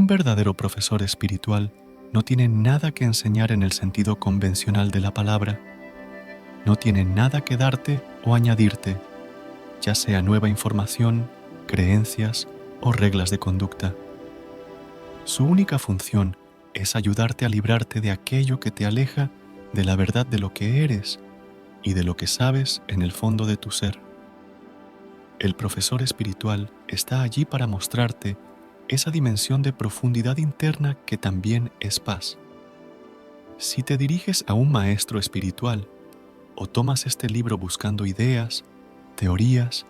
Un verdadero profesor espiritual no tiene nada que enseñar en el sentido convencional de la palabra. No tiene nada que darte o añadirte, ya sea nueva información, creencias o reglas de conducta. Su única función es ayudarte a librarte de aquello que te aleja de la verdad de lo que eres y de lo que sabes en el fondo de tu ser. El profesor espiritual está allí para mostrarte esa dimensión de profundidad interna que también es paz. Si te diriges a un maestro espiritual o tomas este libro buscando ideas, teorías,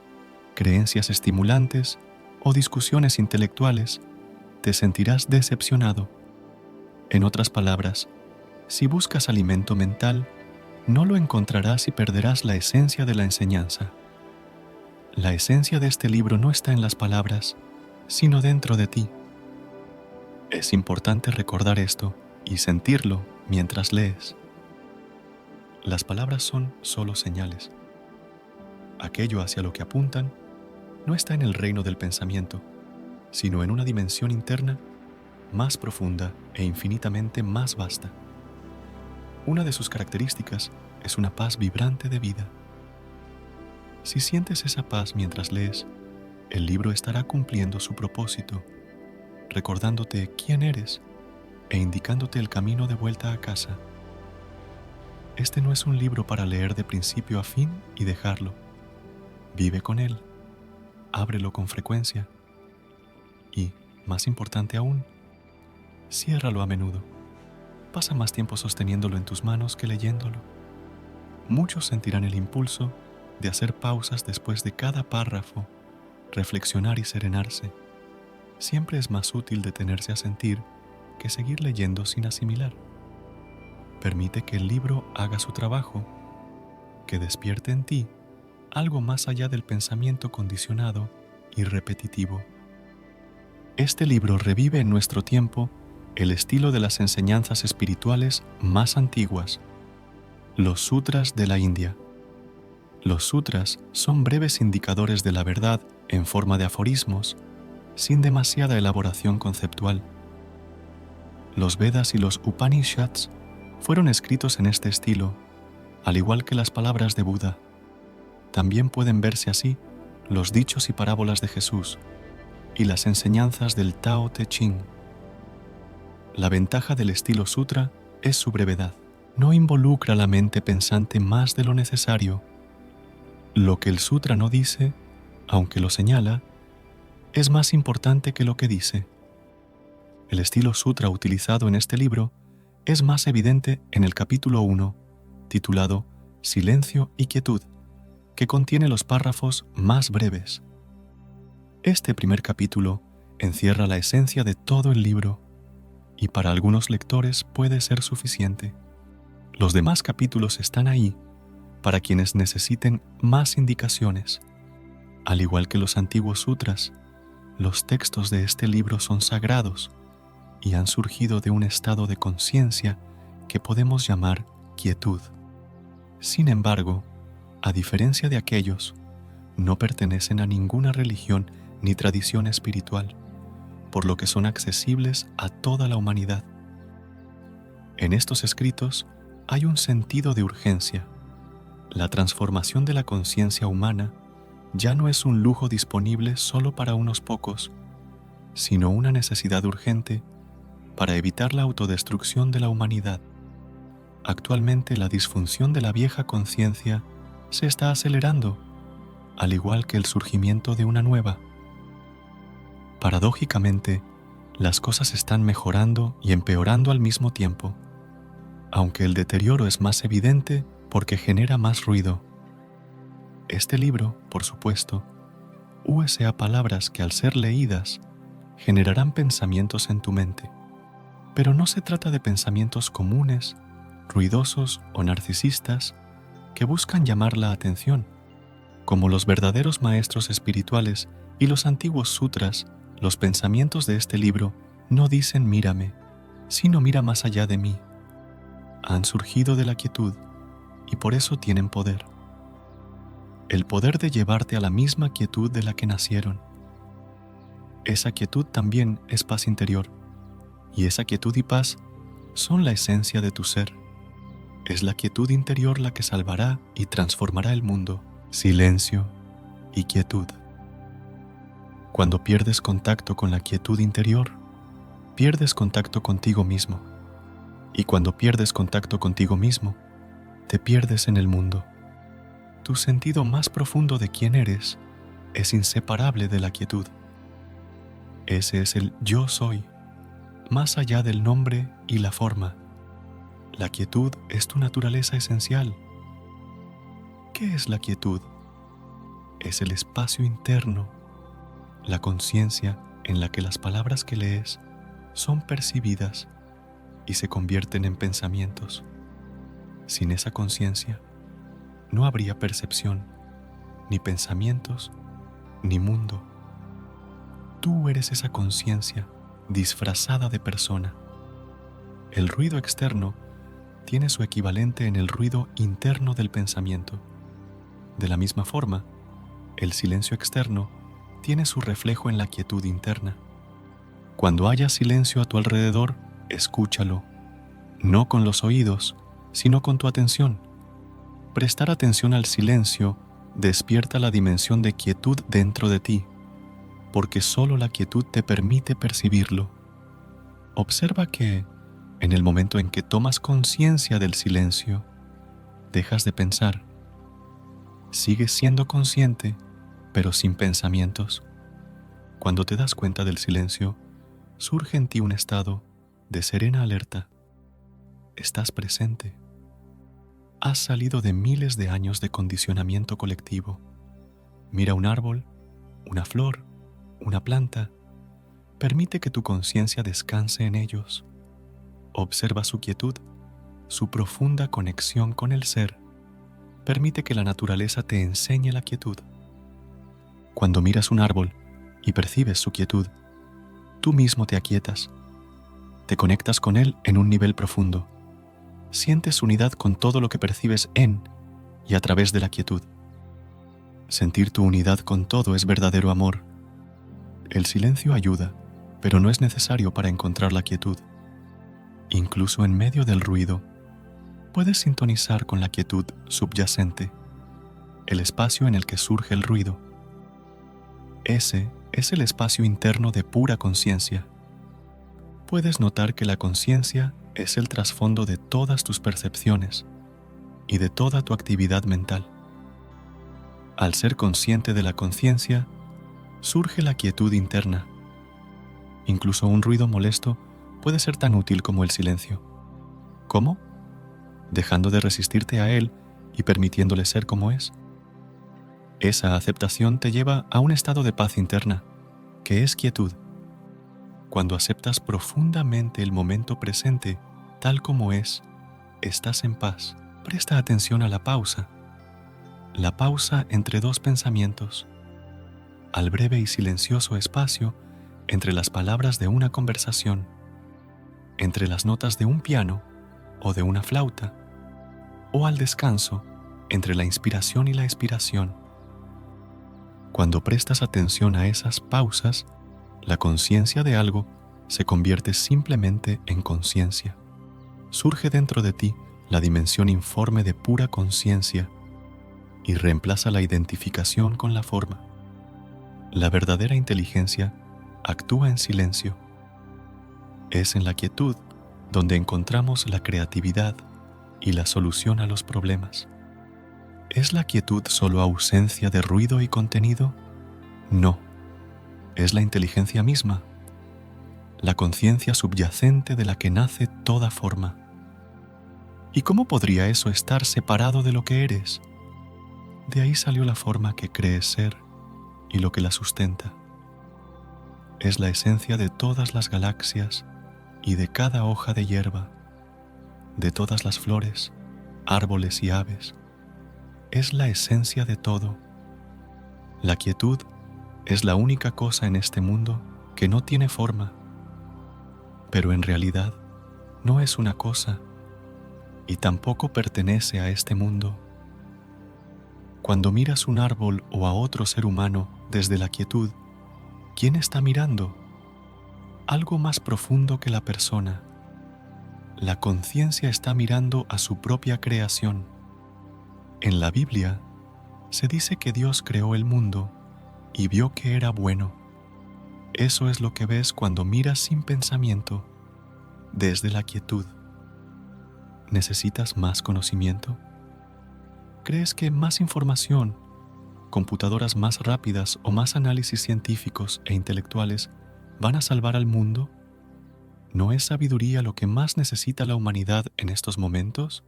creencias estimulantes o discusiones intelectuales, te sentirás decepcionado. En otras palabras, si buscas alimento mental, no lo encontrarás y perderás la esencia de la enseñanza. La esencia de este libro no está en las palabras, sino dentro de ti. Es importante recordar esto y sentirlo mientras lees. Las palabras son solo señales. Aquello hacia lo que apuntan no está en el reino del pensamiento, sino en una dimensión interna más profunda e infinitamente más vasta. Una de sus características es una paz vibrante de vida. Si sientes esa paz mientras lees, el libro estará cumpliendo su propósito, recordándote quién eres e indicándote el camino de vuelta a casa. Este no es un libro para leer de principio a fin y dejarlo. Vive con él, ábrelo con frecuencia y, más importante aún, ciérralo a menudo. Pasa más tiempo sosteniéndolo en tus manos que leyéndolo. Muchos sentirán el impulso de hacer pausas después de cada párrafo, reflexionar y serenarse. Siempre es más útil detenerse a sentir que seguir leyendo sin asimilar. Permite que el libro haga su trabajo, que despierte en ti algo más allá del pensamiento condicionado y repetitivo. Este libro revive en nuestro tiempo el estilo de las enseñanzas espirituales más antiguas, los sutras de la India. Los sutras son breves indicadores de la verdad en forma de aforismos, sin demasiada elaboración conceptual. Los Vedas y los Upanishads fueron escritos en este estilo, al igual que las palabras de Buda. También pueden verse así los dichos y parábolas de Jesús y las enseñanzas del Tao Te Ching. La ventaja del estilo sutra es su brevedad. No involucra a la mente pensante más de lo necesario. Lo que el sutra no dice, aunque lo señala, es más importante que lo que dice. El estilo sutra utilizado en este libro es más evidente en el capítulo 1, titulado Silencio y Quietud, que contiene los párrafos más breves. Este primer capítulo encierra la esencia de todo el libro y para algunos lectores puede ser suficiente. Los demás capítulos están ahí para quienes necesiten más indicaciones. Al igual que los antiguos sutras, los textos de este libro son sagrados y han surgido de un estado de conciencia que podemos llamar quietud. Sin embargo, a diferencia de aquellos, no pertenecen a ninguna religión ni tradición espiritual, por lo que son accesibles a toda la humanidad. En estos escritos hay un sentido de urgencia. La transformación de la conciencia humana ya no es un lujo disponible solo para unos pocos, sino una necesidad urgente para evitar la autodestrucción de la humanidad. Actualmente la disfunción de la vieja conciencia se está acelerando, al igual que el surgimiento de una nueva. Paradójicamente, las cosas están mejorando y empeorando al mismo tiempo, aunque el deterioro es más evidente porque genera más ruido. Este libro, por supuesto, úese a palabras que al ser leídas generarán pensamientos en tu mente, pero no se trata de pensamientos comunes, ruidosos o narcisistas que buscan llamar la atención. Como los verdaderos maestros espirituales y los antiguos sutras, los pensamientos de este libro no dicen mírame, sino mira más allá de mí. Han surgido de la quietud y por eso tienen poder. El poder de llevarte a la misma quietud de la que nacieron. Esa quietud también es paz interior, Y esa quietud y paz son la esencia de tu ser. Es la quietud interior la que salvará y transformará el mundo. Silencio y quietud. Cuando pierdes contacto con la quietud interior, pierdes contacto contigo mismo. Y cuando pierdes contacto contigo mismo, te pierdes en el mundo. Tu sentido más profundo de quién eres es inseparable de la quietud. Ese es el yo soy, más allá del nombre y la forma. La quietud es tu naturaleza esencial. ¿Qué es la quietud? Es el espacio interno, la conciencia en la que las palabras que lees son percibidas y se convierten en pensamientos. Sin esa conciencia, no habría percepción, ni pensamientos, ni mundo. Tú eres esa conciencia disfrazada de persona. El ruido externo tiene su equivalente en el ruido interno del pensamiento. De la misma forma, el silencio externo tiene su reflejo en la quietud interna. Cuando haya silencio a tu alrededor, escúchalo, no con los oídos, sino con tu atención. Prestar atención al silencio despierta la dimensión de quietud dentro de ti, porque solo la quietud te permite percibirlo. Observa que, en el momento en que tomas conciencia del silencio, dejas de pensar. Sigues siendo consciente, pero sin pensamientos. Cuando te das cuenta del silencio, surge en ti un estado de serena alerta. Estás presente. Has salido de miles de años de condicionamiento colectivo. Mira un árbol, una flor, una planta. Permite que tu conciencia descanse en ellos. Observa su quietud, su profunda conexión con el ser. Permite que la naturaleza te enseñe la quietud. Cuando miras un árbol y percibes su quietud, tú mismo te aquietas. Te conectas con él en un nivel profundo. Sientes unidad con todo lo que percibes en y a través de la quietud. Sentir tu unidad con todo es verdadero amor. El silencio ayuda, pero no es necesario para encontrar la quietud. Incluso en medio del ruido, puedes sintonizar con la quietud subyacente, el espacio en el que surge el ruido. Ese es el espacio interno de pura conciencia. Puedes notar que la conciencia es el trasfondo de todas tus percepciones y de toda tu actividad mental. Al ser consciente de la conciencia, surge la quietud interna. Incluso un ruido molesto puede ser tan útil como el silencio. ¿Cómo? Dejando de resistirte a él y permitiéndole ser como es. Esa aceptación te lleva a un estado de paz interna, que es quietud. Cuando aceptas profundamente el momento presente, tal como es, estás en paz. Presta atención a la pausa entre dos pensamientos, al breve y silencioso espacio entre las palabras de una conversación, entre las notas de un piano o de una flauta, o al descanso entre la inspiración y la expiración. Cuando prestas atención a esas pausas, la conciencia de algo se convierte simplemente en conciencia. Surge dentro de ti la dimensión informe de pura conciencia y reemplaza la identificación con la forma. La verdadera inteligencia actúa en silencio. Es en la quietud donde encontramos la creatividad y la solución a los problemas. ¿Es la quietud solo ausencia de ruido y contenido? No, es la inteligencia misma, la conciencia subyacente de la que nace toda forma. ¿Y cómo podría eso estar separado de lo que eres? De ahí salió la forma que crees ser y lo que la sustenta. Es la esencia de todas las galaxias y de cada hoja de hierba, de todas las flores, árboles y aves. Es la esencia de todo. La quietud es la única cosa en este mundo que no tiene forma, pero en realidad no es una cosa y tampoco pertenece a este mundo. Cuando miras un árbol o a otro ser humano desde la quietud, ¿quién está mirando? algo más profundo que la persona. La conciencia está mirando a su propia creación. En la Biblia se dice que Dios creó el mundo y vio que era bueno. Eso es lo que ves cuando miras sin pensamiento, desde la quietud. ¿Necesitas más conocimiento? ¿Crees que más información, computadoras más rápidas o más análisis científicos e intelectuales van a salvar al mundo? ¿No es sabiduría lo que más necesita la humanidad en estos momentos?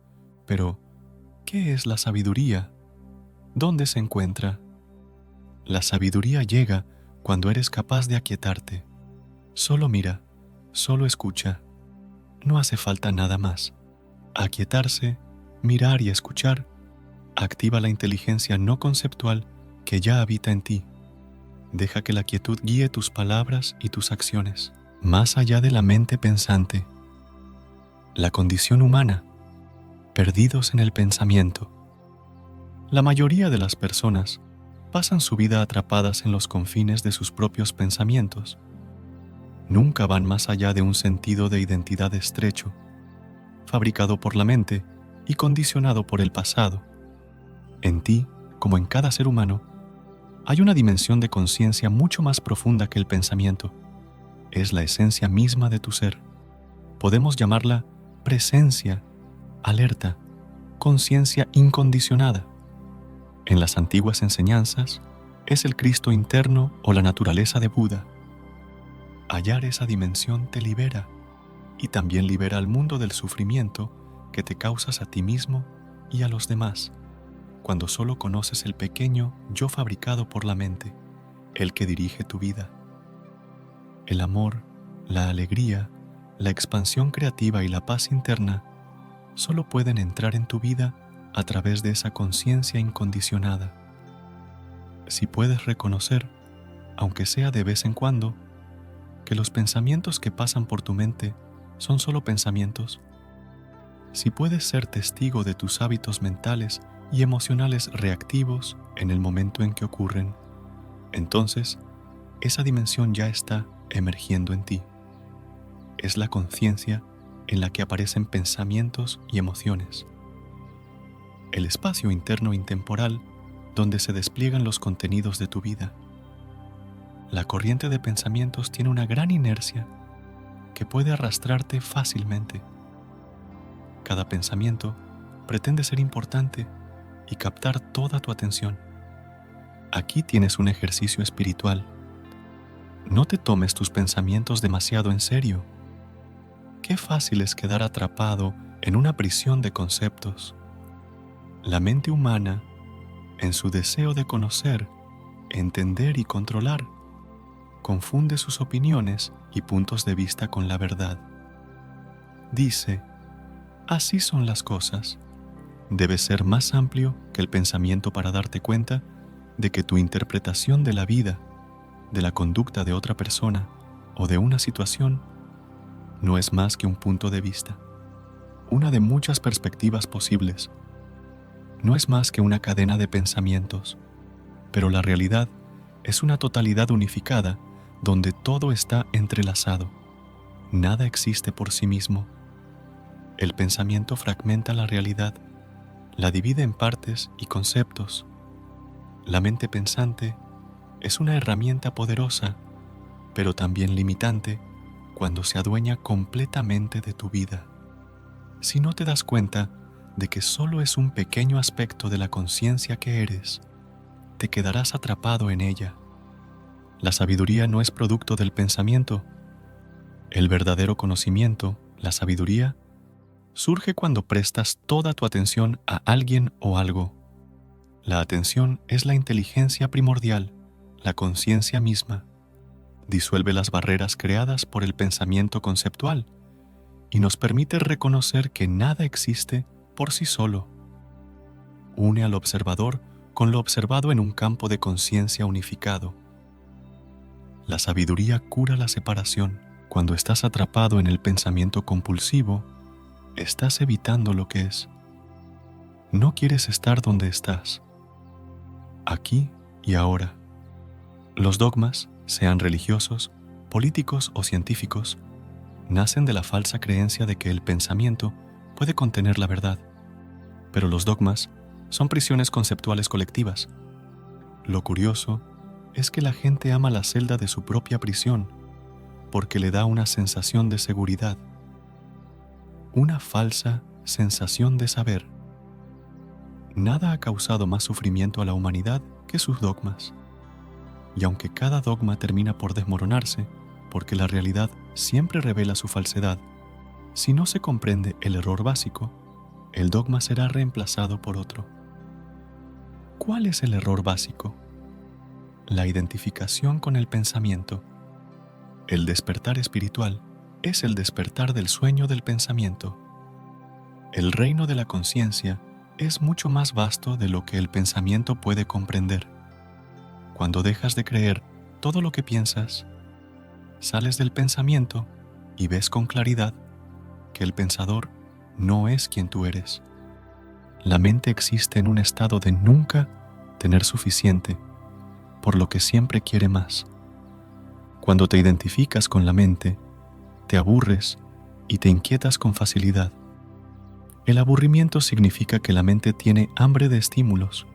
Pero, ¿qué es la sabiduría? ¿Dónde se encuentra? La sabiduría llega cuando eres capaz de aquietarte. Solo mira, solo escucha. No hace falta nada más. Aquietarse, mirar y escuchar activa la inteligencia no conceptual que ya habita en ti. Deja que la quietud guíe tus palabras y tus acciones, más allá de la mente pensante. La condición humana, perdidos en el pensamiento. La mayoría de las personas pasan su vida atrapadas en los confines de sus propios pensamientos. Nunca van más allá de un sentido de identidad estrecho, fabricado por la mente y condicionado por el pasado. En ti, como en cada ser humano, hay una dimensión de conciencia mucho más profunda que el pensamiento. Es la esencia misma de tu ser. Podemos llamarla presencia, alerta, conciencia incondicionada. En las antiguas enseñanzas, es el Cristo interno o la naturaleza de Buda. Hallar esa dimensión te libera y también libera al mundo del sufrimiento que te causas a ti mismo y a los demás, cuando solo conoces el pequeño yo fabricado por la mente, el que dirige tu vida. El amor, la alegría, la expansión creativa y la paz interna solo pueden entrar en tu vida a través de esa conciencia incondicionada. Si puedes reconocer, aunque sea de vez en cuando, que los pensamientos que pasan por tu mente son solo pensamientos, si puedes ser testigo de tus hábitos mentales y emocionales reactivos en el momento en que ocurren, entonces esa dimensión ya está emergiendo en ti. Es la conciencia en la que aparecen pensamientos y emociones. El espacio interno intemporal donde se despliegan los contenidos de tu vida. La corriente de pensamientos tiene una gran inercia que puede arrastrarte fácilmente. Cada pensamiento pretende ser importante y captar toda tu atención. Aquí tienes un ejercicio espiritual. No te tomes tus pensamientos demasiado en serio. Qué fácil es quedar atrapado en una prisión de conceptos. La mente humana, en su deseo de conocer, entender y controlar, confunde sus opiniones y puntos de vista con la verdad. Dice, así son las cosas. Debe ser más amplio que el pensamiento para darte cuenta de que tu interpretación de la vida, de la conducta de otra persona o de una situación no es más que un punto de vista, una de muchas perspectivas posibles. No es más que una cadena de pensamientos, pero la realidad es una totalidad unificada donde todo está entrelazado. Nada existe por sí mismo. El pensamiento fragmenta la realidad, la divide en partes y conceptos. La mente pensante es una herramienta poderosa, pero también limitante cuando se adueña completamente de tu vida. Si no te das cuenta de que solo es un pequeño aspecto de la conciencia que eres, te quedarás atrapado en ella. La sabiduría no es producto del pensamiento. El verdadero conocimiento, la sabiduría, surge cuando prestas toda tu atención a alguien o algo. La atención es la inteligencia primordial, la conciencia misma. Disuelve las barreras creadas por el pensamiento conceptual y nos permite reconocer que nada existe por sí solo. Une al observador con lo observado en un campo de conciencia unificado. La sabiduría cura la separación. Cuando estás atrapado en el pensamiento compulsivo, estás evitando lo que es. No quieres estar donde estás, aquí y ahora. Los dogmas, sean religiosos, políticos o científicos, nacen de la falsa creencia de que el pensamiento puede contener la verdad, pero los dogmas son prisiones conceptuales colectivas. Lo curioso es que la gente ama la celda de su propia prisión porque le da una sensación de seguridad, una falsa sensación de saber. Nada ha causado más sufrimiento a la humanidad que sus dogmas. Y aunque cada dogma termina por desmoronarse, porque la realidad siempre revela su falsedad, si no se comprende el error básico, el dogma será reemplazado por otro. ¿Cuál es el error básico? La identificación con el pensamiento. El despertar espiritual es el despertar del sueño del pensamiento. El reino de la conciencia es mucho más vasto de lo que el pensamiento puede comprender. Cuando dejas de creer todo lo que piensas, sales del pensamiento y ves con claridad que el pensador no es quien tú eres. La mente existe en un estado de nunca tener suficiente, por lo que siempre quiere más. Cuando te identificas con la mente, te aburres y te inquietas con facilidad. El aburrimiento significa que la mente tiene hambre de estímulos,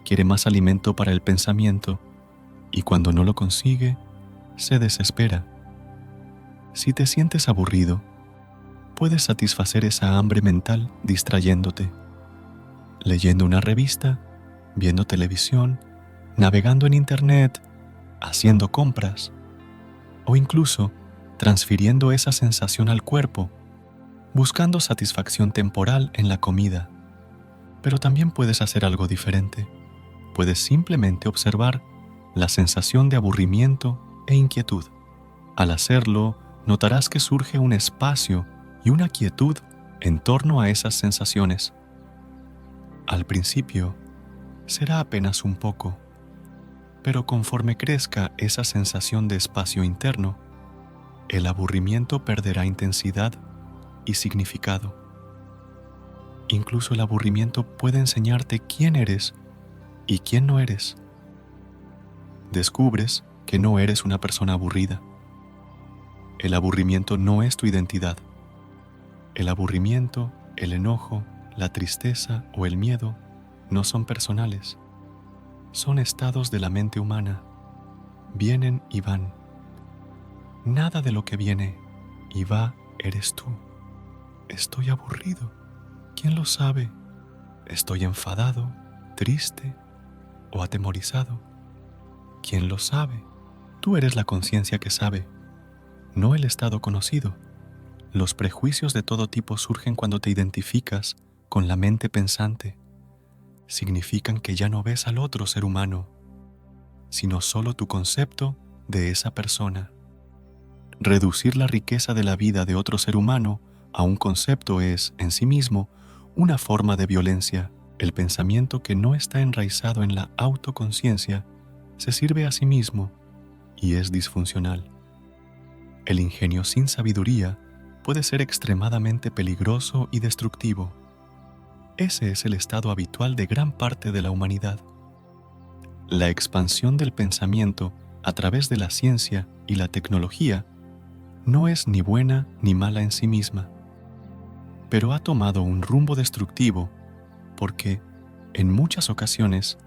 quiere más alimento para el pensamiento y cuando no lo consigue, se desespera. Si te sientes aburrido, puedes satisfacer esa hambre mental distrayéndote, leyendo una revista, viendo televisión, navegando en internet, haciendo compras o incluso transfiriendo esa sensación al cuerpo, buscando satisfacción temporal en la comida. Pero también puedes hacer algo diferente. Puedes simplemente observar la sensación de aburrimiento e inquietud. Al hacerlo, notarás que surge un espacio y una quietud en torno a esas sensaciones. Al principio, será apenas un poco, pero conforme crezca esa sensación de espacio interno, el aburrimiento perderá intensidad y significado. Incluso el aburrimiento puede enseñarte quién eres y quién no eres. Descubres que no eres una persona aburrida. El aburrimiento no es tu identidad. El aburrimiento, el enojo, la tristeza o el miedo no son personales. Son estados de la mente humana. Vienen y van. Nada de lo que viene y va eres tú. Estoy aburrido. ¿Quién lo sabe? Estoy enfadado, triste o atemorizado. ¿Quién lo sabe? Tú eres la conciencia que sabe, no el estado conocido. Los prejuicios de todo tipo surgen cuando te identificas con la mente pensante. Significan que ya no ves al otro ser humano, sino solo tu concepto de esa persona. Reducir la riqueza de la vida de otro ser humano a un concepto es, en sí mismo, una forma de violencia. El pensamiento que no está enraizado en la autoconciencia se sirve a sí mismo y es disfuncional. El ingenio sin sabiduría puede ser extremadamente peligroso y destructivo. Ese es el estado habitual de gran parte de la humanidad. La expansión del pensamiento a través de la ciencia y la tecnología no es ni buena ni mala en sí misma, pero ha tomado un rumbo destructivo porque, en muchas ocasiones,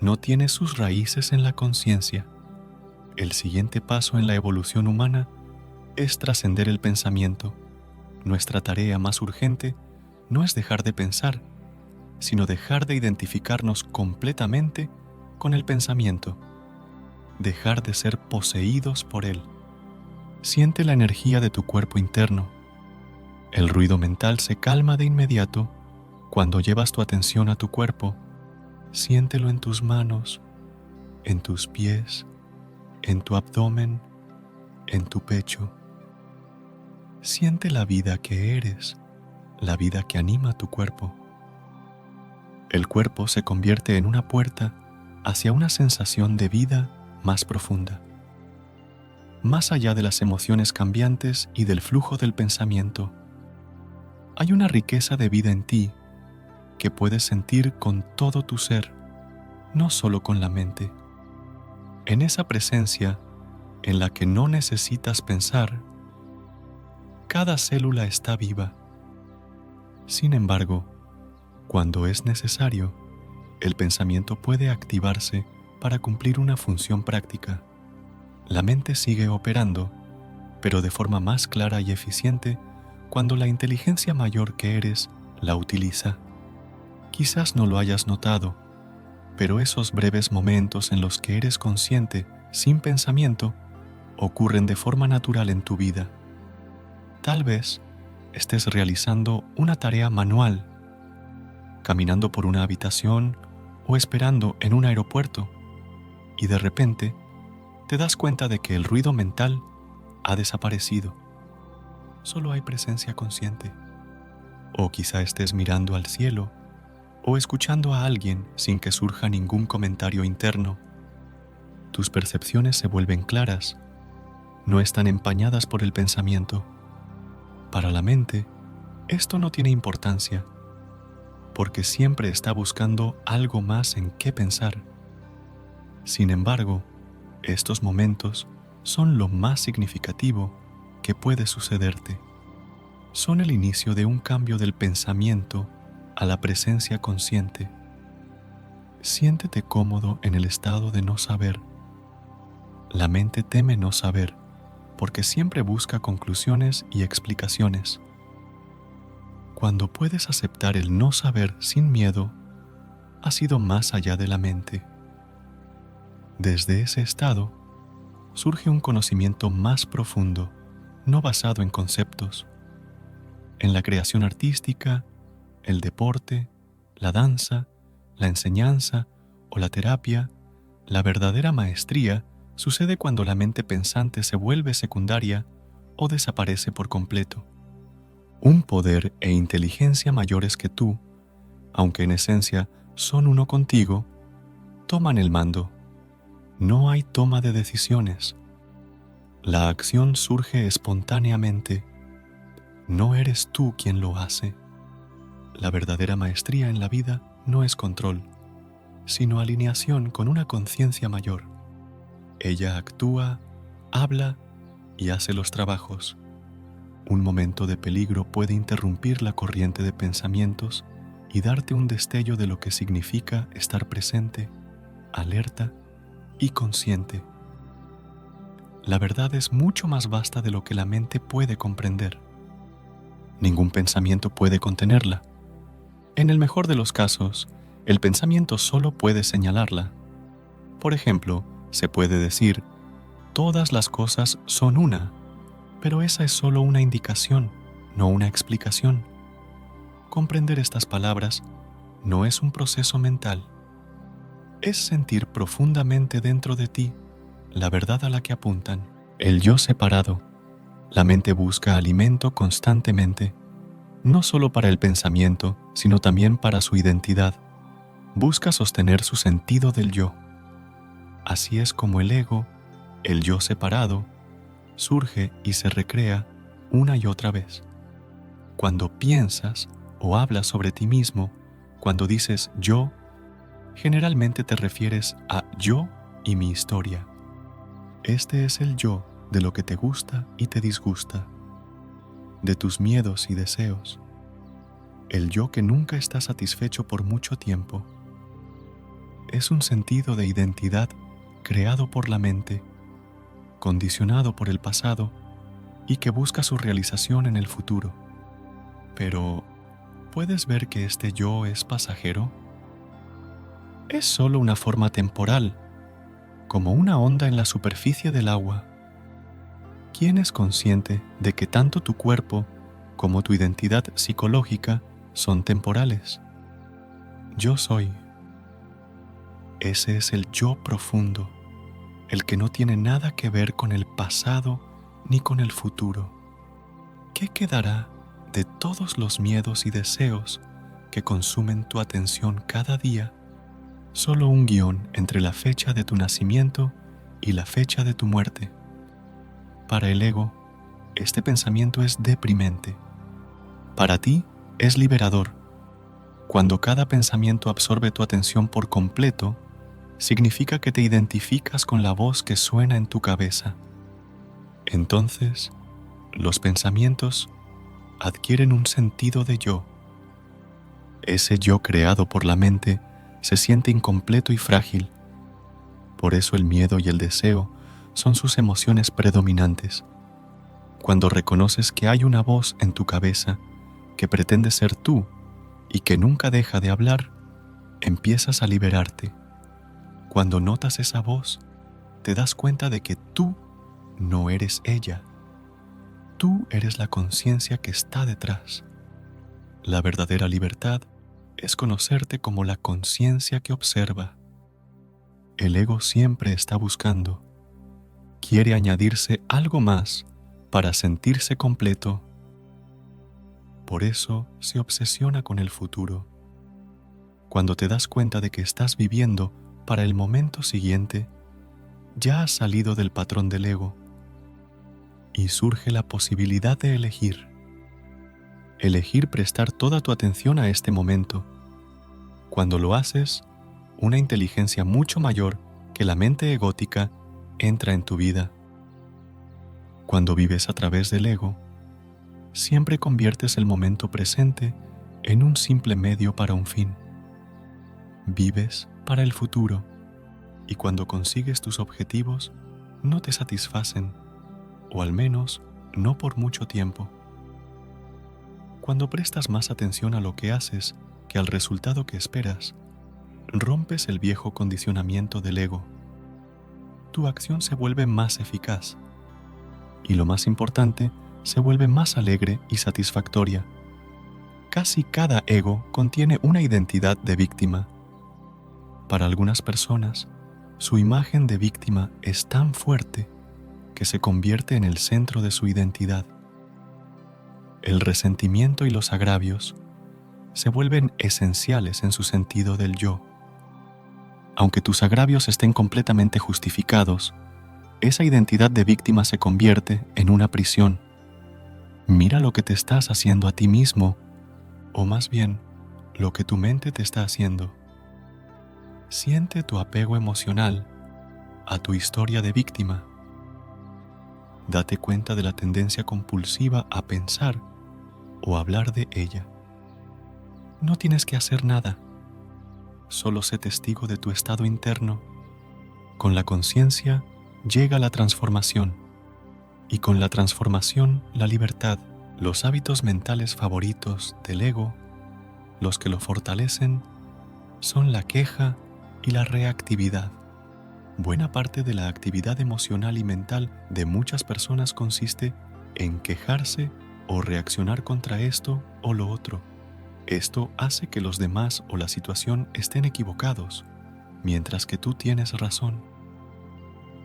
no tiene sus raíces en la conciencia. El siguiente paso en la evolución humana es trascender el pensamiento. Nuestra tarea más urgente no es dejar de pensar, sino dejar de identificarnos completamente con el pensamiento, dejar de ser poseídos por él. Siente la energía de tu cuerpo interno. El ruido mental se calma de inmediato cuando llevas tu atención a tu cuerpo. Siéntelo en tus manos, en tus pies, en tu abdomen, en tu pecho. Siente la vida que eres, la vida que anima tu cuerpo. El cuerpo se convierte en una puerta hacia una sensación de vida más profunda, más allá de las emociones cambiantes y del flujo del pensamiento. Hay una riqueza de vida en ti que puedes sentir con todo tu ser, no solo con la mente. En esa presencia en la que no necesitas pensar, cada célula está viva. Sin embargo, cuando es necesario, el pensamiento puede activarse para cumplir una función práctica. La mente sigue operando, pero de forma más clara y eficiente cuando la inteligencia mayor que eres la utiliza. Quizás no lo hayas notado, pero esos breves momentos en los que eres consciente sin pensamiento ocurren de forma natural en tu vida. Tal vez estés realizando una tarea manual, caminando por una habitación o esperando en un aeropuerto, y de repente te das cuenta de que el ruido mental ha desaparecido. Solo hay presencia consciente. O quizá estés mirando al cielo o escuchando a alguien sin que surja ningún comentario interno. Tus percepciones se vuelven claras, no están empañadas por el pensamiento. Para la mente, esto no tiene importancia, porque siempre está buscando algo más en qué pensar. Sin embargo, estos momentos son lo más significativo que puede sucederte. Son el inicio de un cambio del pensamiento a la presencia consciente. Siéntete cómodo en el estado de no saber. La mente teme no saber, porque siempre busca conclusiones y explicaciones. Cuando puedes aceptar el no saber sin miedo, has ido más allá de la mente. Desde ese estado, surge un conocimiento más profundo, no basado en conceptos. En la creación artística, el deporte, la danza, la enseñanza o la terapia, la verdadera maestría sucede cuando la mente pensante se vuelve secundaria o desaparece por completo. Un poder e inteligencia mayores que tú, aunque en esencia son uno contigo, toman el mando. No hay toma de decisiones. La acción surge espontáneamente. No eres tú quien lo hace. La verdadera maestría en la vida no es control, sino alineación con una conciencia mayor. Ella actúa, habla y hace los trabajos. Un momento de peligro puede interrumpir la corriente de pensamientos y darte un destello de lo que significa estar presente, alerta y consciente. La verdad es mucho más vasta de lo que la mente puede comprender. Ningún pensamiento puede contenerla. En el mejor de los casos, el pensamiento solo puede señalarla. Por ejemplo, se puede decir, todas las cosas son una, pero esa es solo una indicación, no una explicación. Comprender estas palabras no es un proceso mental. Es sentir profundamente dentro de ti la verdad a la que apuntan, el yo separado. La mente busca alimento constantemente, no solo para el pensamiento, sino también para su identidad. Busca sostener su sentido del yo. Así es como el ego, el yo separado, surge y se recrea una y otra vez. Cuando piensas o hablas sobre ti mismo, cuando dices yo, generalmente te refieres a yo y mi historia. Este es el yo de lo que te gusta y te disgusta, de tus miedos y deseos, el yo que nunca está satisfecho por mucho tiempo. Es un sentido de identidad creado por la mente, condicionado por el pasado y que busca su realización en el futuro. Pero, ¿puedes ver que este yo es pasajero? Es solo una forma temporal, como una onda en la superficie del agua. ¿Quién es consciente de que tanto tu cuerpo como tu identidad psicológica son temporales? Yo soy. Ese es el yo profundo, el que no tiene nada que ver con el pasado ni con el futuro. ¿Qué quedará de todos los miedos y deseos que consumen tu atención cada día? Solo un guión entre la fecha de tu nacimiento y la fecha de tu muerte. Para el ego, este pensamiento es deprimente. Para ti, es liberador. Cuando cada pensamiento absorbe tu atención por completo, significa que te identificas con la voz que suena en tu cabeza. Entonces, los pensamientos adquieren un sentido de yo. Ese yo creado por la mente se siente incompleto y frágil. Por eso el miedo y el deseo son sus emociones predominantes. Cuando reconoces que hay una voz en tu cabeza que pretende ser tú y que nunca deja de hablar, empiezas a liberarte. Cuando notas esa voz, te das cuenta de que tú no eres ella. Tú eres la conciencia que está detrás. La verdadera libertad es conocerte como la conciencia que observa. El ego siempre está buscando. Quiere añadirse algo más para sentirse completo. Por eso se obsesiona con el futuro. Cuando te das cuenta de que estás viviendo para el momento siguiente, ya has salido del patrón del ego y surge la posibilidad de elegir. Elegir prestar toda tu atención a este momento. Cuando lo haces, una inteligencia mucho mayor que la mente egótica entra en tu vida. Cuando vives a través del ego, siempre conviertes el momento presente en un simple medio para un fin. Vives para el futuro, y cuando consigues tus objetivos, no te satisfacen, o al menos no por mucho tiempo. Cuando prestas más atención a lo que haces que al resultado que esperas, rompes el viejo condicionamiento del ego. Tu acción se vuelve más eficaz, y lo más importante, se vuelve más alegre y satisfactoria. Casi cada ego contiene una identidad de víctima. Para algunas personas, su imagen de víctima es tan fuerte que se convierte en el centro de su identidad. El resentimiento y los agravios se vuelven esenciales en su sentido del yo. Aunque tus agravios estén completamente justificados, esa identidad de víctima se convierte en una prisión. Mira lo que te estás haciendo a ti mismo, o más bien, lo que tu mente te está haciendo. Siente tu apego emocional a tu historia de víctima. Date cuenta de la tendencia compulsiva a pensar o hablar de ella. No tienes que hacer nada. Solo sé testigo de tu estado interno. Con la conciencia llega la transformación, y con la transformación la libertad. Los hábitos mentales favoritos del ego, los que lo fortalecen, son la queja y la reactividad. Buena parte de la actividad emocional y mental de muchas personas consiste en quejarse o reaccionar contra esto o lo otro. Esto hace que los demás o la situación estén equivocados, mientras que tú tienes razón.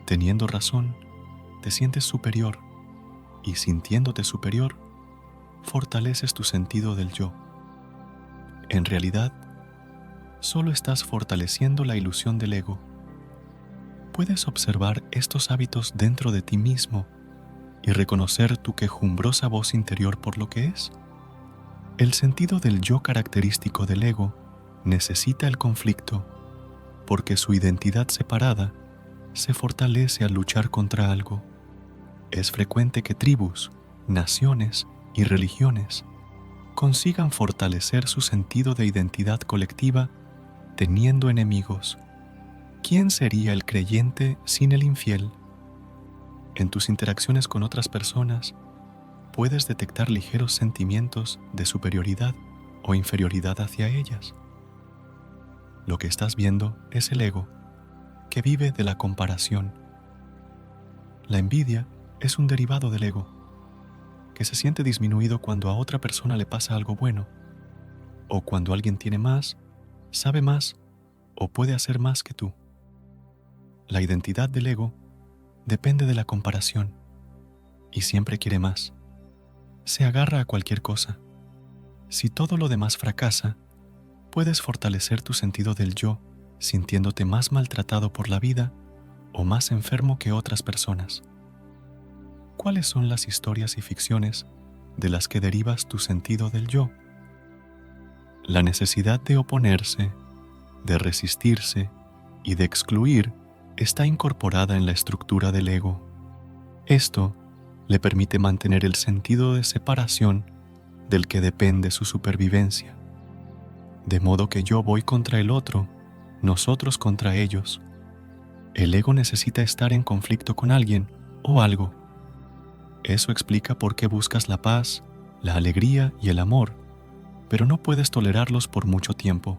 Teniendo razón, te sientes superior, y sintiéndote superior, fortaleces tu sentido del yo. En realidad, solo estás fortaleciendo la ilusión del ego. Puedes observar estos hábitos dentro de ti mismo y reconocer tu quejumbrosa voz interior por lo que es. El sentido del yo característico del ego necesita el conflicto, porque su identidad separada se fortalece al luchar contra algo. Es frecuente que tribus, naciones y religiones consigan fortalecer su sentido de identidad colectiva teniendo enemigos. ¿Quién sería el creyente sin el infiel? En tus interacciones con otras personas, puedes detectar ligeros sentimientos de superioridad o inferioridad hacia ellas. Lo que estás viendo es el ego, que vive de la comparación. La envidia es un derivado del ego, que se siente disminuido cuando a otra persona le pasa algo bueno, o cuando alguien tiene más, sabe más o puede hacer más que tú. La identidad del ego depende de la comparación y siempre quiere más. Se agarra a cualquier cosa. Si todo lo demás fracasa, puedes fortalecer tu sentido del yo sintiéndote más maltratado por la vida o más enfermo que otras personas. ¿Cuáles son las historias y ficciones de las que derivas tu sentido del yo? La necesidad de oponerse, de resistirse y de excluir está incorporada en la estructura del ego. Esto le permite mantener el sentido de separación del que depende su supervivencia. De modo que yo voy contra el otro, nosotros contra ellos. El ego necesita estar en conflicto con alguien o algo. Eso explica por qué buscas la paz, la alegría y el amor, pero no puedes tolerarlos por mucho tiempo.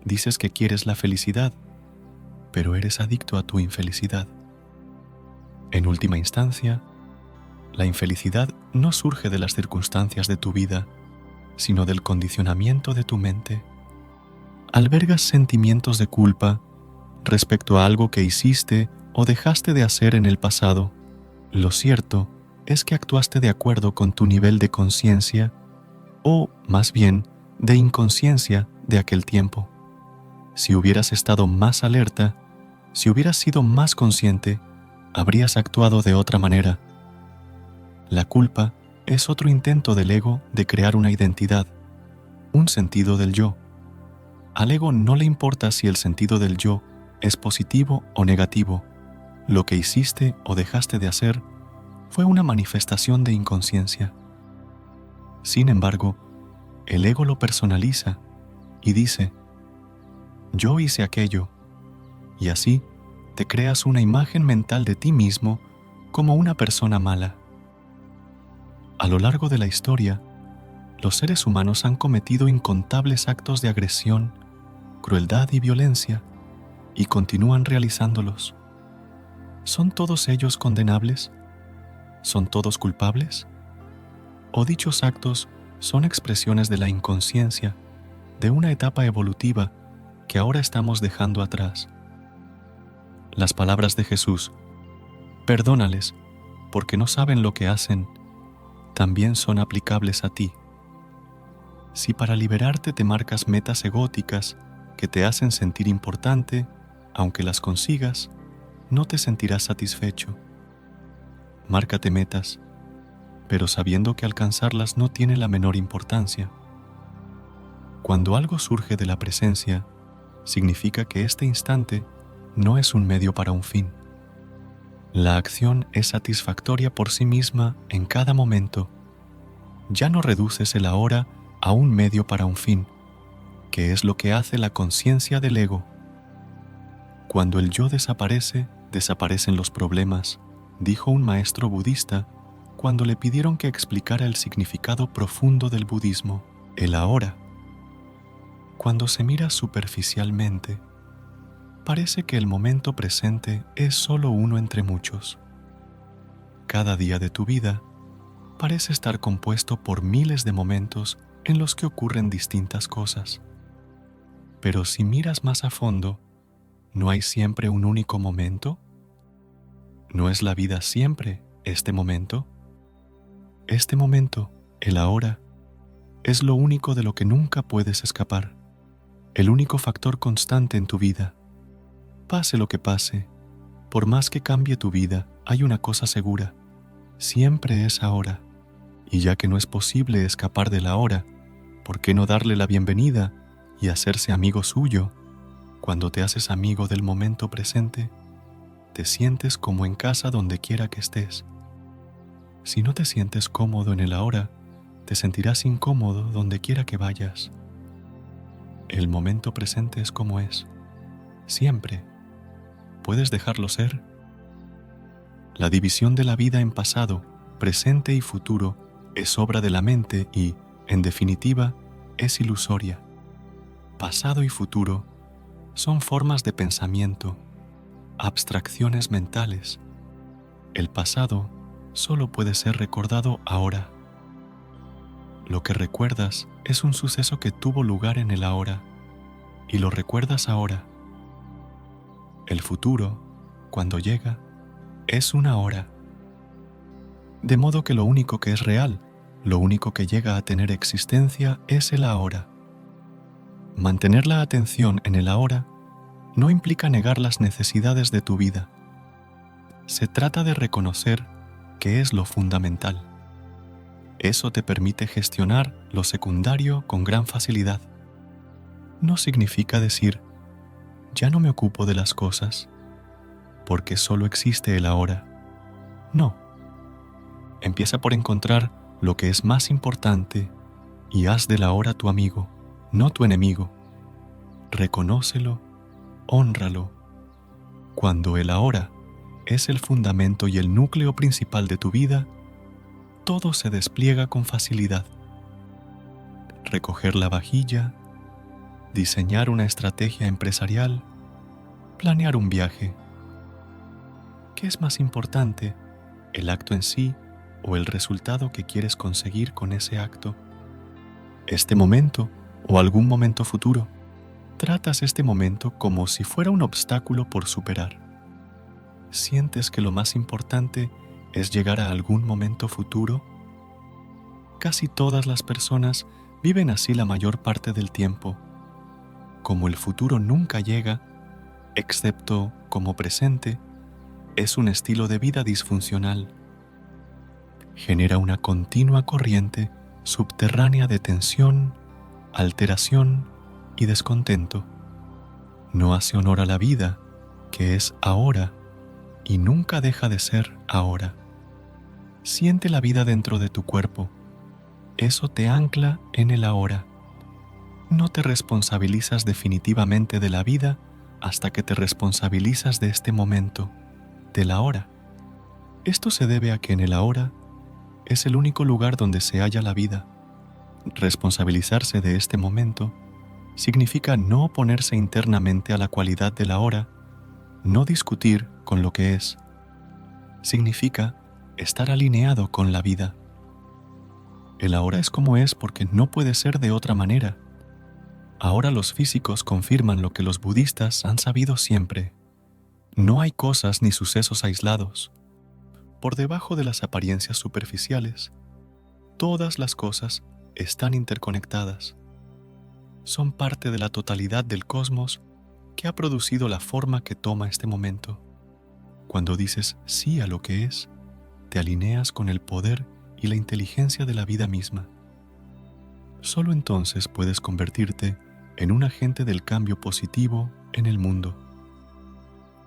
Dices que quieres la felicidad, pero eres adicto a tu infelicidad. En última instancia, la infelicidad no surge de las circunstancias de tu vida, sino del condicionamiento de tu mente. Albergas sentimientos de culpa respecto a algo que hiciste o dejaste de hacer en el pasado. Lo cierto es que actuaste de acuerdo con tu nivel de conciencia, o, más bien, de inconsciencia de aquel tiempo. Si hubieras estado más alerta, si hubieras sido más consciente, habrías actuado de otra manera. La culpa es otro intento del ego de crear una identidad, un sentido del yo. Al ego no le importa si el sentido del yo es positivo o negativo. Lo que hiciste o dejaste de hacer fue una manifestación de inconsciencia. Sin embargo, el ego lo personaliza y dice: yo hice aquello, y así te creas una imagen mental de ti mismo como una persona mala. A lo largo de la historia, los seres humanos han cometido incontables actos de agresión, crueldad y violencia, y continúan realizándolos. ¿Son todos ellos condenables? ¿Son todos culpables? ¿O dichos actos son expresiones de la inconsciencia, de una etapa evolutiva que ahora estamos dejando atrás? Las palabras de Jesús, perdónales, porque no saben lo que hacen, también son aplicables a ti. Si para liberarte te marcas metas egóticas que te hacen sentir importante, aunque las consigas, no te sentirás satisfecho. Márcate metas, pero sabiendo que alcanzarlas no tiene la menor importancia. Cuando algo surge de la presencia, significa que este instante no es un medio para un fin. La acción es satisfactoria por sí misma en cada momento. Ya no reduces el ahora a un medio para un fin, que es lo que hace la conciencia del ego. Cuando el yo desaparece, desaparecen los problemas, dijo un maestro budista cuando le pidieron que explicara el significado profundo del budismo, el ahora. Cuando se mira superficialmente, parece que el momento presente es solo uno entre muchos. Cada día de tu vida parece estar compuesto por miles de momentos en los que ocurren distintas cosas. Pero si miras más a fondo, ¿no hay siempre un único momento? ¿No es la vida siempre este momento? Este momento, el ahora, es lo único de lo que nunca puedes escapar, el único factor constante en tu vida. Pase lo que pase, por más que cambie tu vida, hay una cosa segura: siempre es ahora. Y ya que no es posible escapar del ahora, ¿por qué no darle la bienvenida y hacerse amigo suyo? Cuando te haces amigo del momento presente, te sientes como en casa donde quiera que estés. Si no te sientes cómodo en el ahora, te sentirás incómodo donde quiera que vayas. El momento presente es como es, siempre. ¿Puedes dejarlo ser? La división de la vida en pasado, presente y futuro es obra de la mente y, en definitiva, es ilusoria. Pasado y futuro son formas de pensamiento, abstracciones mentales. El pasado solo puede ser recordado ahora. Lo que recuerdas es un suceso que tuvo lugar en el ahora, y lo recuerdas ahora. El futuro, cuando llega, es una hora. De modo que lo único que es real, lo único que llega a tener existencia es el ahora. Mantener la atención en el ahora no implica negar las necesidades de tu vida. Se trata de reconocer qué es lo fundamental. Eso te permite gestionar lo secundario con gran facilidad. No significa decir, ya no me ocupo de las cosas, porque solo existe el ahora. No. Empieza por encontrar lo que es más importante y haz del ahora tu amigo, no tu enemigo. Reconócelo, hónralo. Cuando el ahora es el fundamento y el núcleo principal de tu vida, todo se despliega con facilidad. Recoger la vajilla, diseñar una estrategia empresarial, planear un viaje. ¿Qué es más importante, el acto en sí o el resultado que quieres conseguir con ese acto? ¿Este momento o algún momento futuro? Tratas este momento como si fuera un obstáculo por superar. ¿Sientes que lo más importante es llegar a algún momento futuro? Casi todas las personas viven así la mayor parte del tiempo. Como el futuro nunca llega, excepto como presente, es un estilo de vida disfuncional. Genera una continua corriente subterránea de tensión, alteración y descontento. No hace honor a la vida, que es ahora, y nunca deja de ser ahora. Siente la vida dentro de tu cuerpo. Eso te ancla en el ahora. No te responsabilizas definitivamente de la vida hasta que te responsabilizas de este momento, del ahora. Esto se debe a que en el ahora es el único lugar donde se halla la vida. Responsabilizarse de este momento significa no oponerse internamente a la cualidad del ahora, no discutir con lo que es. Significa estar alineado con la vida. El ahora es como es porque no puede ser de otra manera. Ahora los físicos confirman lo que los budistas han sabido siempre. No hay cosas ni sucesos aislados. Por debajo de las apariencias superficiales, todas las cosas están interconectadas. Son parte de la totalidad del cosmos que ha producido la forma que toma este momento. Cuando dices sí a lo que es, te alineas con el poder y la inteligencia de la vida misma. Solo entonces puedes convertirte en un agente del cambio positivo en el mundo.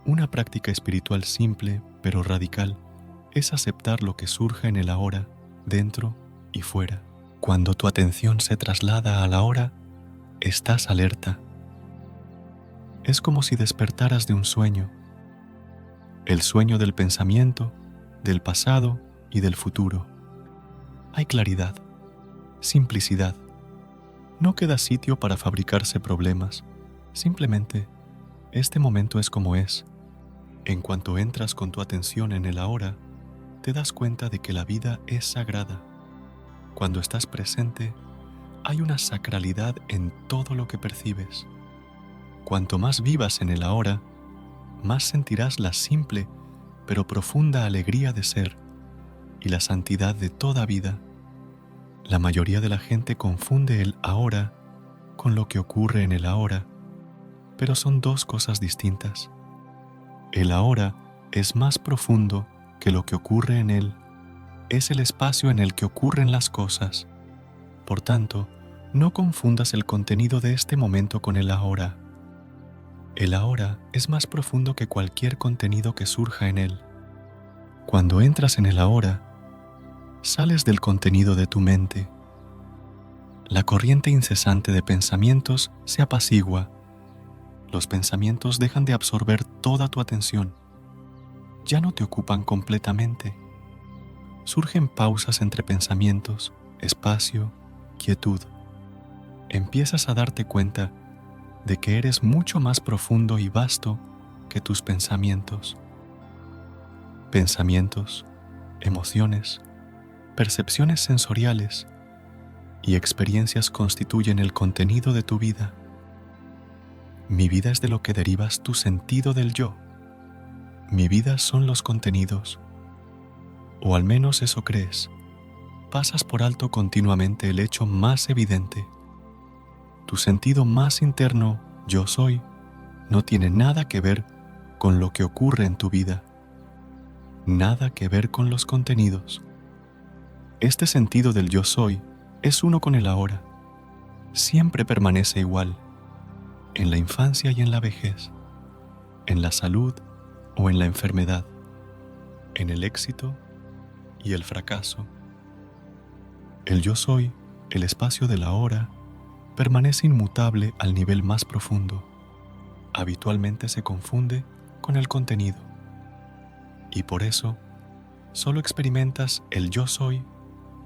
Una práctica espiritual simple pero radical es aceptar lo que surja en el ahora, dentro y fuera. Cuando tu atención se traslada al ahora, estás alerta. Es como si despertaras de un sueño. El sueño del pensamiento, del pasado y del futuro. Hay claridad, simplicidad. No queda sitio para fabricarse problemas. Simplemente, este momento es como es. En cuanto entras con tu atención en el ahora, te das cuenta de que la vida es sagrada. Cuando estás presente, hay una sacralidad en todo lo que percibes. Cuanto más vivas en el ahora, más sentirás la simple pero profunda alegría de ser y la santidad de toda vida. La mayoría de la gente confunde el ahora con lo que ocurre en el ahora, pero son dos cosas distintas. El ahora es más profundo que lo que ocurre en él. Es el espacio en el que ocurren las cosas. Por tanto, no confundas el contenido de este momento con el ahora. El ahora es más profundo que cualquier contenido que surja en él. Cuando entras en el ahora, sales del contenido de tu mente. La corriente incesante de pensamientos se apacigua. Los pensamientos dejan de absorber toda tu atención. Ya no te ocupan completamente. Surgen pausas entre pensamientos, espacio, quietud. Empiezas a darte cuenta de que eres mucho más profundo y vasto que tus pensamientos. Pensamientos, emociones, percepciones sensoriales y experiencias constituyen el contenido de tu vida. Mi vida es de lo que derivas tu sentido del yo. Mi vida son los contenidos. O al menos eso crees. Pasas por alto continuamente el hecho más evidente. Tu sentido más interno, yo soy, no tiene nada que ver con lo que ocurre en tu vida. Nada que ver con los contenidos. Este sentido del yo soy es uno con el ahora. Siempre permanece igual, en la infancia y en la vejez, en la salud o en la enfermedad, en el éxito y el fracaso. El yo soy, el espacio de la ahora, permanece inmutable al nivel más profundo. Habitualmente se confunde con el contenido. Y por eso, solo experimentas el yo soy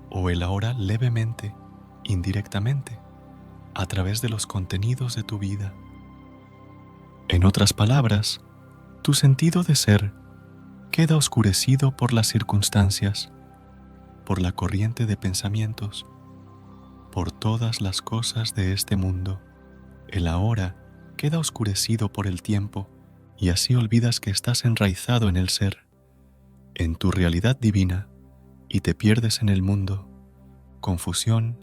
o el ahora levemente, indirectamente, a través de los contenidos de tu vida. En otras palabras, tu sentido de ser queda oscurecido por las circunstancias, por la corriente de pensamientos, por todas las cosas de este mundo. El ahora queda oscurecido por el tiempo y así olvidas que estás enraizado en el ser, en tu realidad divina, y te pierdes en el mundo. Confusión,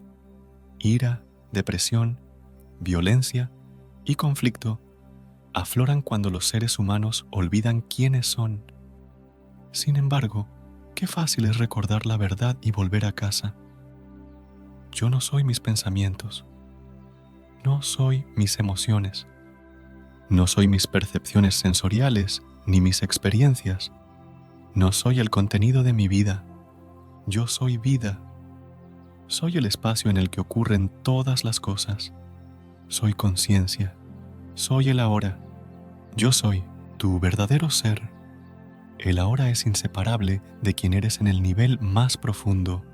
ira, depresión, violencia y conflicto afloran cuando los seres humanos olvidan quiénes son. Sin embargo, qué fácil es recordar la verdad y volver a casa. Yo no soy mis pensamientos, no soy mis emociones, no soy mis percepciones sensoriales ni mis experiencias, no soy el contenido de mi vida, yo soy vida. Soy el espacio en el que ocurren todas las cosas. Soy conciencia. Soy el ahora. Yo soy tu verdadero ser. El ahora es inseparable de quien eres en el nivel más profundo.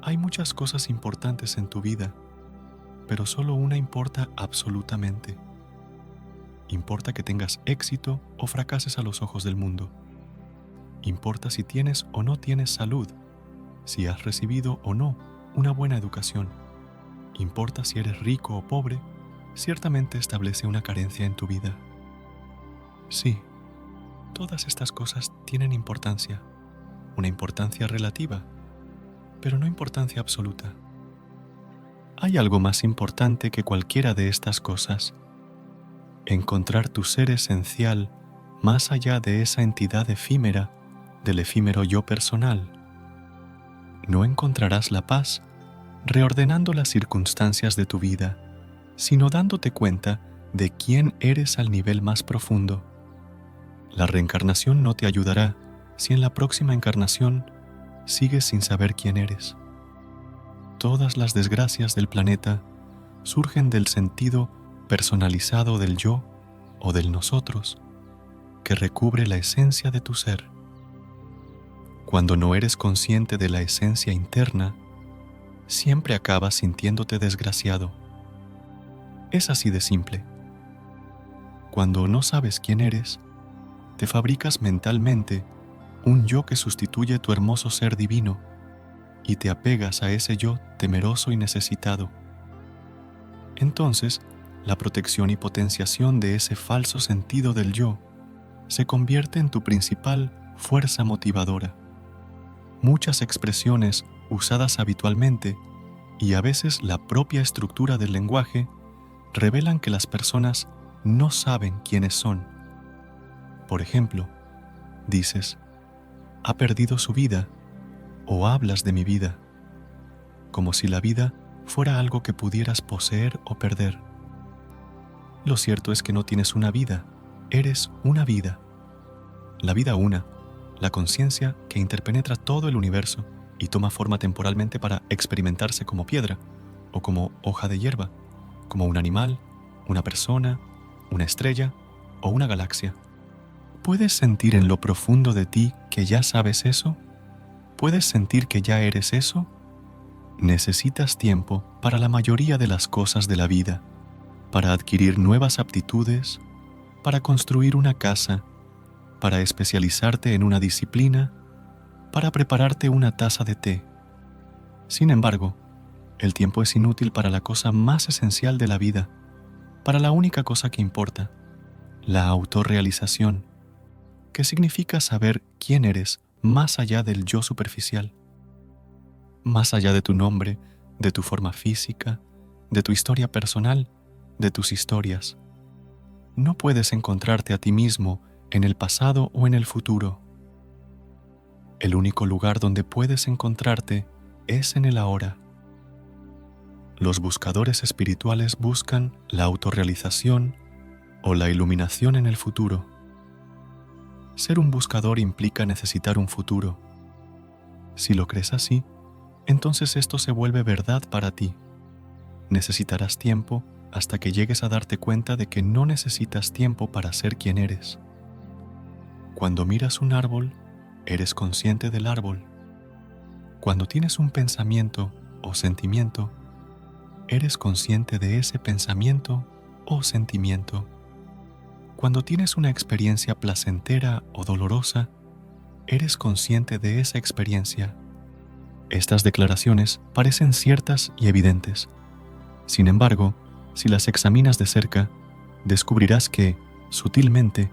Hay muchas cosas importantes en tu vida, pero solo una importa absolutamente. Importa que tengas éxito o fracases a los ojos del mundo. Importa si tienes o no tienes salud, si has recibido o no una buena educación. Importa si eres rico o pobre, ciertamente establece una carencia en tu vida. Sí, todas estas cosas tienen importancia, una importancia relativa, pero no importancia absoluta. Hay algo más importante que cualquiera de estas cosas: encontrar tu ser esencial más allá de esa entidad efímera del efímero yo personal. No encontrarás la paz reordenando las circunstancias de tu vida, sino dándote cuenta de quién eres al nivel más profundo. La reencarnación no te ayudará si en la próxima encarnación sigues sin saber quién eres. Todas las desgracias del planeta surgen del sentido personalizado del yo o del nosotros, que recubre la esencia de tu ser. Cuando no eres consciente de la esencia interna, siempre acabas sintiéndote desgraciado. Es así de simple. Cuando no sabes quién eres, te fabricas mentalmente un yo que sustituye tu hermoso ser divino y te apegas a ese yo temeroso y necesitado. Entonces, la protección y potenciación de ese falso sentido del yo se convierte en tu principal fuerza motivadora. Muchas expresiones usadas habitualmente y a veces la propia estructura del lenguaje revelan que las personas no saben quiénes son. Por ejemplo, dices, ha perdido su vida, o hablas de mi vida, como si la vida fuera algo que pudieras poseer o perder. Lo cierto es que no tienes una vida, eres una vida. La vida una, la conciencia que interpenetra todo el universo y toma forma temporalmente para experimentarse como piedra, o como hoja de hierba, como un animal, una persona, una estrella o una galaxia. ¿Puedes sentir en lo profundo de ti que ya sabes eso? ¿Puedes sentir que ya eres eso? Necesitas tiempo para la mayoría de las cosas de la vida, para adquirir nuevas aptitudes, para construir una casa, para especializarte en una disciplina, para prepararte una taza de té. Sin embargo, el tiempo es inútil para la cosa más esencial de la vida, para la única cosa que importa, la autorrealización, que significa saber quién eres más allá del yo superficial, más allá de tu nombre, de tu forma física, de tu historia personal, de tus historias. No puedes encontrarte a ti mismo en el pasado o en el futuro. El único lugar donde puedes encontrarte es en el ahora. Los buscadores espirituales buscan la autorrealización o la iluminación en el futuro. Ser un buscador implica necesitar un futuro. Si lo crees así, entonces esto se vuelve verdad para ti. Necesitarás tiempo hasta que llegues a darte cuenta de que no necesitas tiempo para ser quien eres. Cuando miras un árbol, eres consciente del árbol. Cuando tienes un pensamiento o sentimiento, eres consciente de ese pensamiento o sentimiento. Cuando tienes una experiencia placentera o dolorosa, eres consciente de esa experiencia. Estas declaraciones parecen ciertas y evidentes. Sin embargo, si las examinas de cerca, descubrirás que, sutilmente,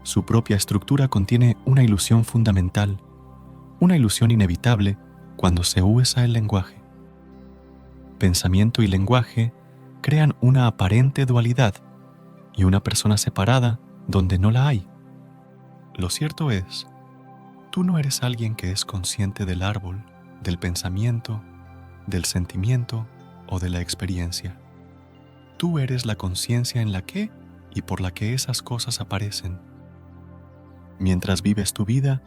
su propia estructura contiene una ilusión fundamental, una ilusión inevitable cuando se usa el lenguaje. Pensamiento y lenguaje crean una aparente dualidad y una persona separada donde no la hay. Lo cierto es, tú no eres alguien que es consciente del árbol, del pensamiento, del sentimiento o de la experiencia. Tú eres la conciencia en la que y por la que esas cosas aparecen. Mientras vives tu vida,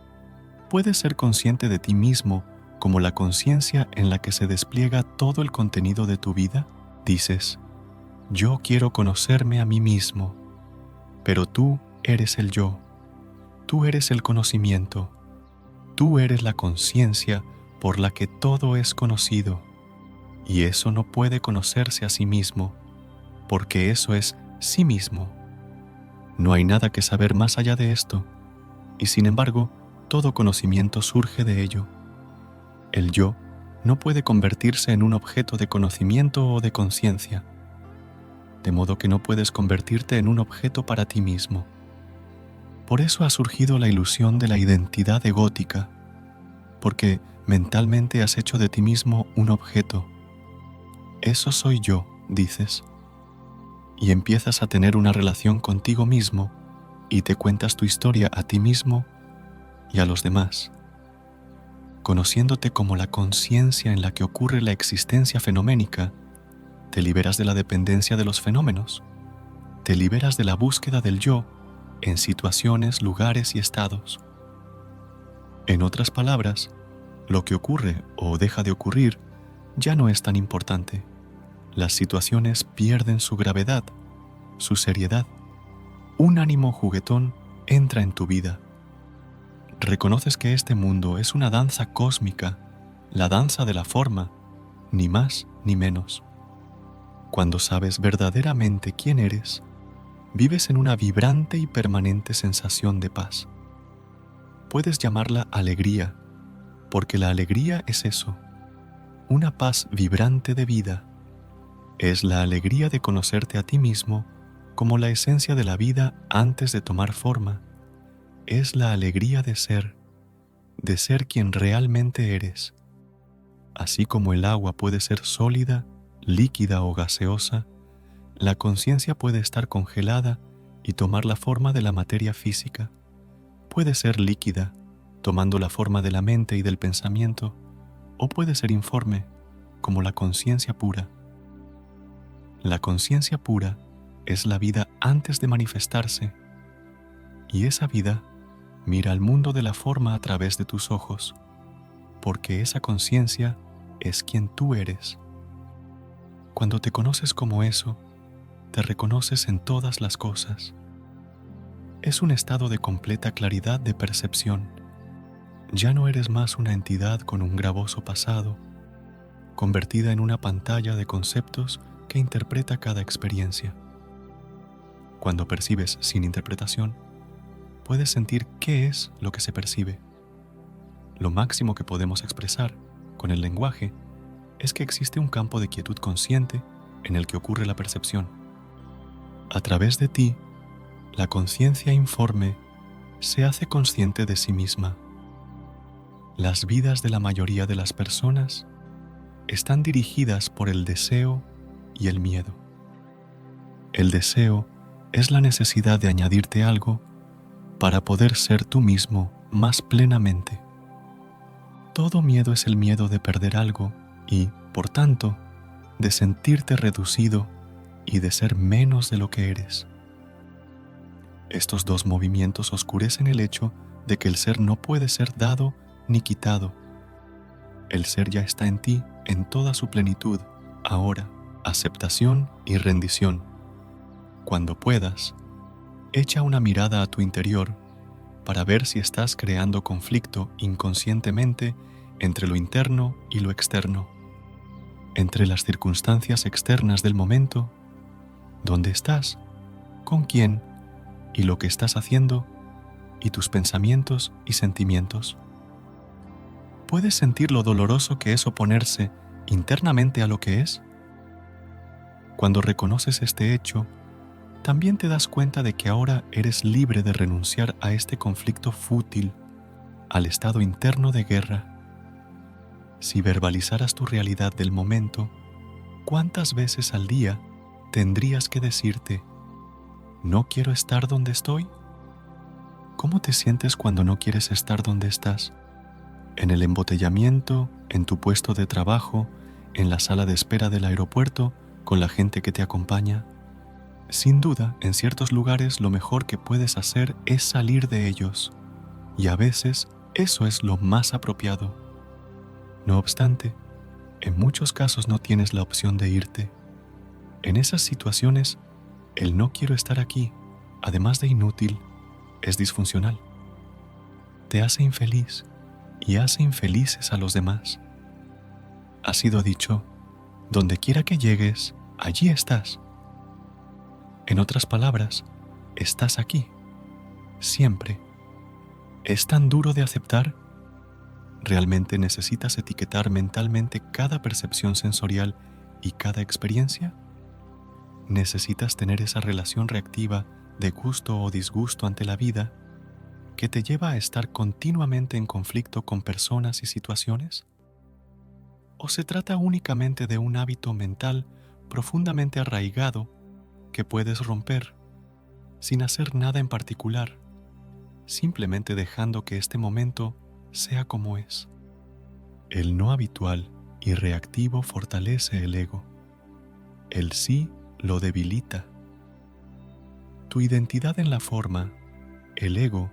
puedes ser consciente de ti mismo como la conciencia en la que se despliega todo el contenido de tu vida. Dices, yo quiero conocerme a mí mismo, pero tú eres el yo, tú eres el conocimiento, tú eres la conciencia por la que todo es conocido, y eso no puede conocerse a sí mismo, porque eso es sí mismo. No hay nada que saber más allá de esto, y sin embargo, todo conocimiento surge de ello. El yo no puede convertirse en un objeto de conocimiento o de conciencia, de modo que no puedes convertirte en un objeto para ti mismo. Por eso ha surgido la ilusión de la identidad egótica, porque mentalmente has hecho de ti mismo un objeto. Eso soy yo, dices, y empiezas a tener una relación contigo mismo y te cuentas tu historia a ti mismo y a los demás. Conociéndote como la conciencia en la que ocurre la existencia fenoménica, te liberas de la dependencia de los fenómenos, te liberas de la búsqueda del yo en situaciones, lugares y estados. En otras palabras, lo que ocurre o deja de ocurrir ya no es tan importante. Las situaciones pierden su gravedad, su seriedad. Un ánimo juguetón entra en tu vida. Reconoces que este mundo es una danza cósmica, la danza de la forma, ni más ni menos. Cuando sabes verdaderamente quién eres, vives en una vibrante y permanente sensación de paz. Puedes llamarla alegría, porque la alegría es eso, una paz vibrante de vida. Es la alegría de conocerte a ti mismo como la esencia de la vida antes de tomar forma. Es la alegría de ser quien realmente eres. Así como el agua puede ser sólida, líquida o gaseosa, la conciencia puede estar congelada y tomar la forma de la materia física. Puede ser líquida, tomando la forma de la mente y del pensamiento, o puede ser informe, como la conciencia pura. La conciencia pura es la vida antes de manifestarse, y esa vida mira al mundo de la forma a través de tus ojos, porque esa conciencia es quien tú eres. Cuando te conoces como eso, te reconoces en todas las cosas. Es un estado de completa claridad de percepción. Ya no eres más una entidad con un gravoso pasado, convertida en una pantalla de conceptos que interpreta cada experiencia. Cuando percibes sin interpretación, puedes sentir qué es lo que se percibe. Lo máximo que podemos expresar con el lenguaje es que existe un campo de quietud consciente en el que ocurre la percepción. A través de ti, la conciencia informe se hace consciente de sí misma. Las vidas de la mayoría de las personas están dirigidas por el deseo y el miedo. El deseo es la necesidad de añadirte algo para poder ser tú mismo más plenamente. Todo miedo es el miedo de perder algo y, por tanto, de sentirte reducido y de ser menos de lo que eres. Estos dos movimientos oscurecen el hecho de que el ser no puede ser dado ni quitado, El ser ya está en ti en toda su plenitud, ahora, aceptación y rendición. Cuando puedas, echa una mirada a tu interior para ver si estás creando conflicto inconscientemente entre lo interno y lo externo, entre las circunstancias externas del momento, dónde estás, con quién y lo que estás haciendo, y tus pensamientos y sentimientos. ¿Puedes sentir lo doloroso que es oponerse internamente a lo que es? Cuando reconoces este hecho, también te das cuenta de que ahora eres libre de renunciar a este conflicto fútil, al estado interno de guerra. Si verbalizaras tu realidad del momento, ¿cuántas veces al día tendrías que decirte, ¿no quiero estar donde estoy? ¿Cómo te sientes cuando no quieres estar donde estás? ¿En el embotellamiento, en tu puesto de trabajo, en la sala de espera del aeropuerto, con la gente que te acompaña? Sin duda, en ciertos lugares lo mejor que puedes hacer es salir de ellos, y a veces eso es lo más apropiado. No obstante, en muchos casos no tienes la opción de irte. En esas situaciones, el no quiero estar aquí, además de inútil, es disfuncional. Te hace infeliz y hace infelices a los demás. Ha sido dicho, donde quiera que llegues, allí estás. En otras palabras, estás aquí, siempre. ¿Es tan duro de aceptar? ¿Realmente necesitas etiquetar mentalmente cada percepción sensorial y cada experiencia? ¿Necesitas tener esa relación reactiva de gusto o disgusto ante la vida que te lleva a estar continuamente en conflicto con personas y situaciones? ¿O se trata únicamente de un hábito mental profundamente arraigado que puedes romper sin hacer nada en particular, simplemente dejando que este momento sea como es? El no habitual y reactivo fortalece el ego. El sí lo debilita. Tu identidad en la forma, el ego,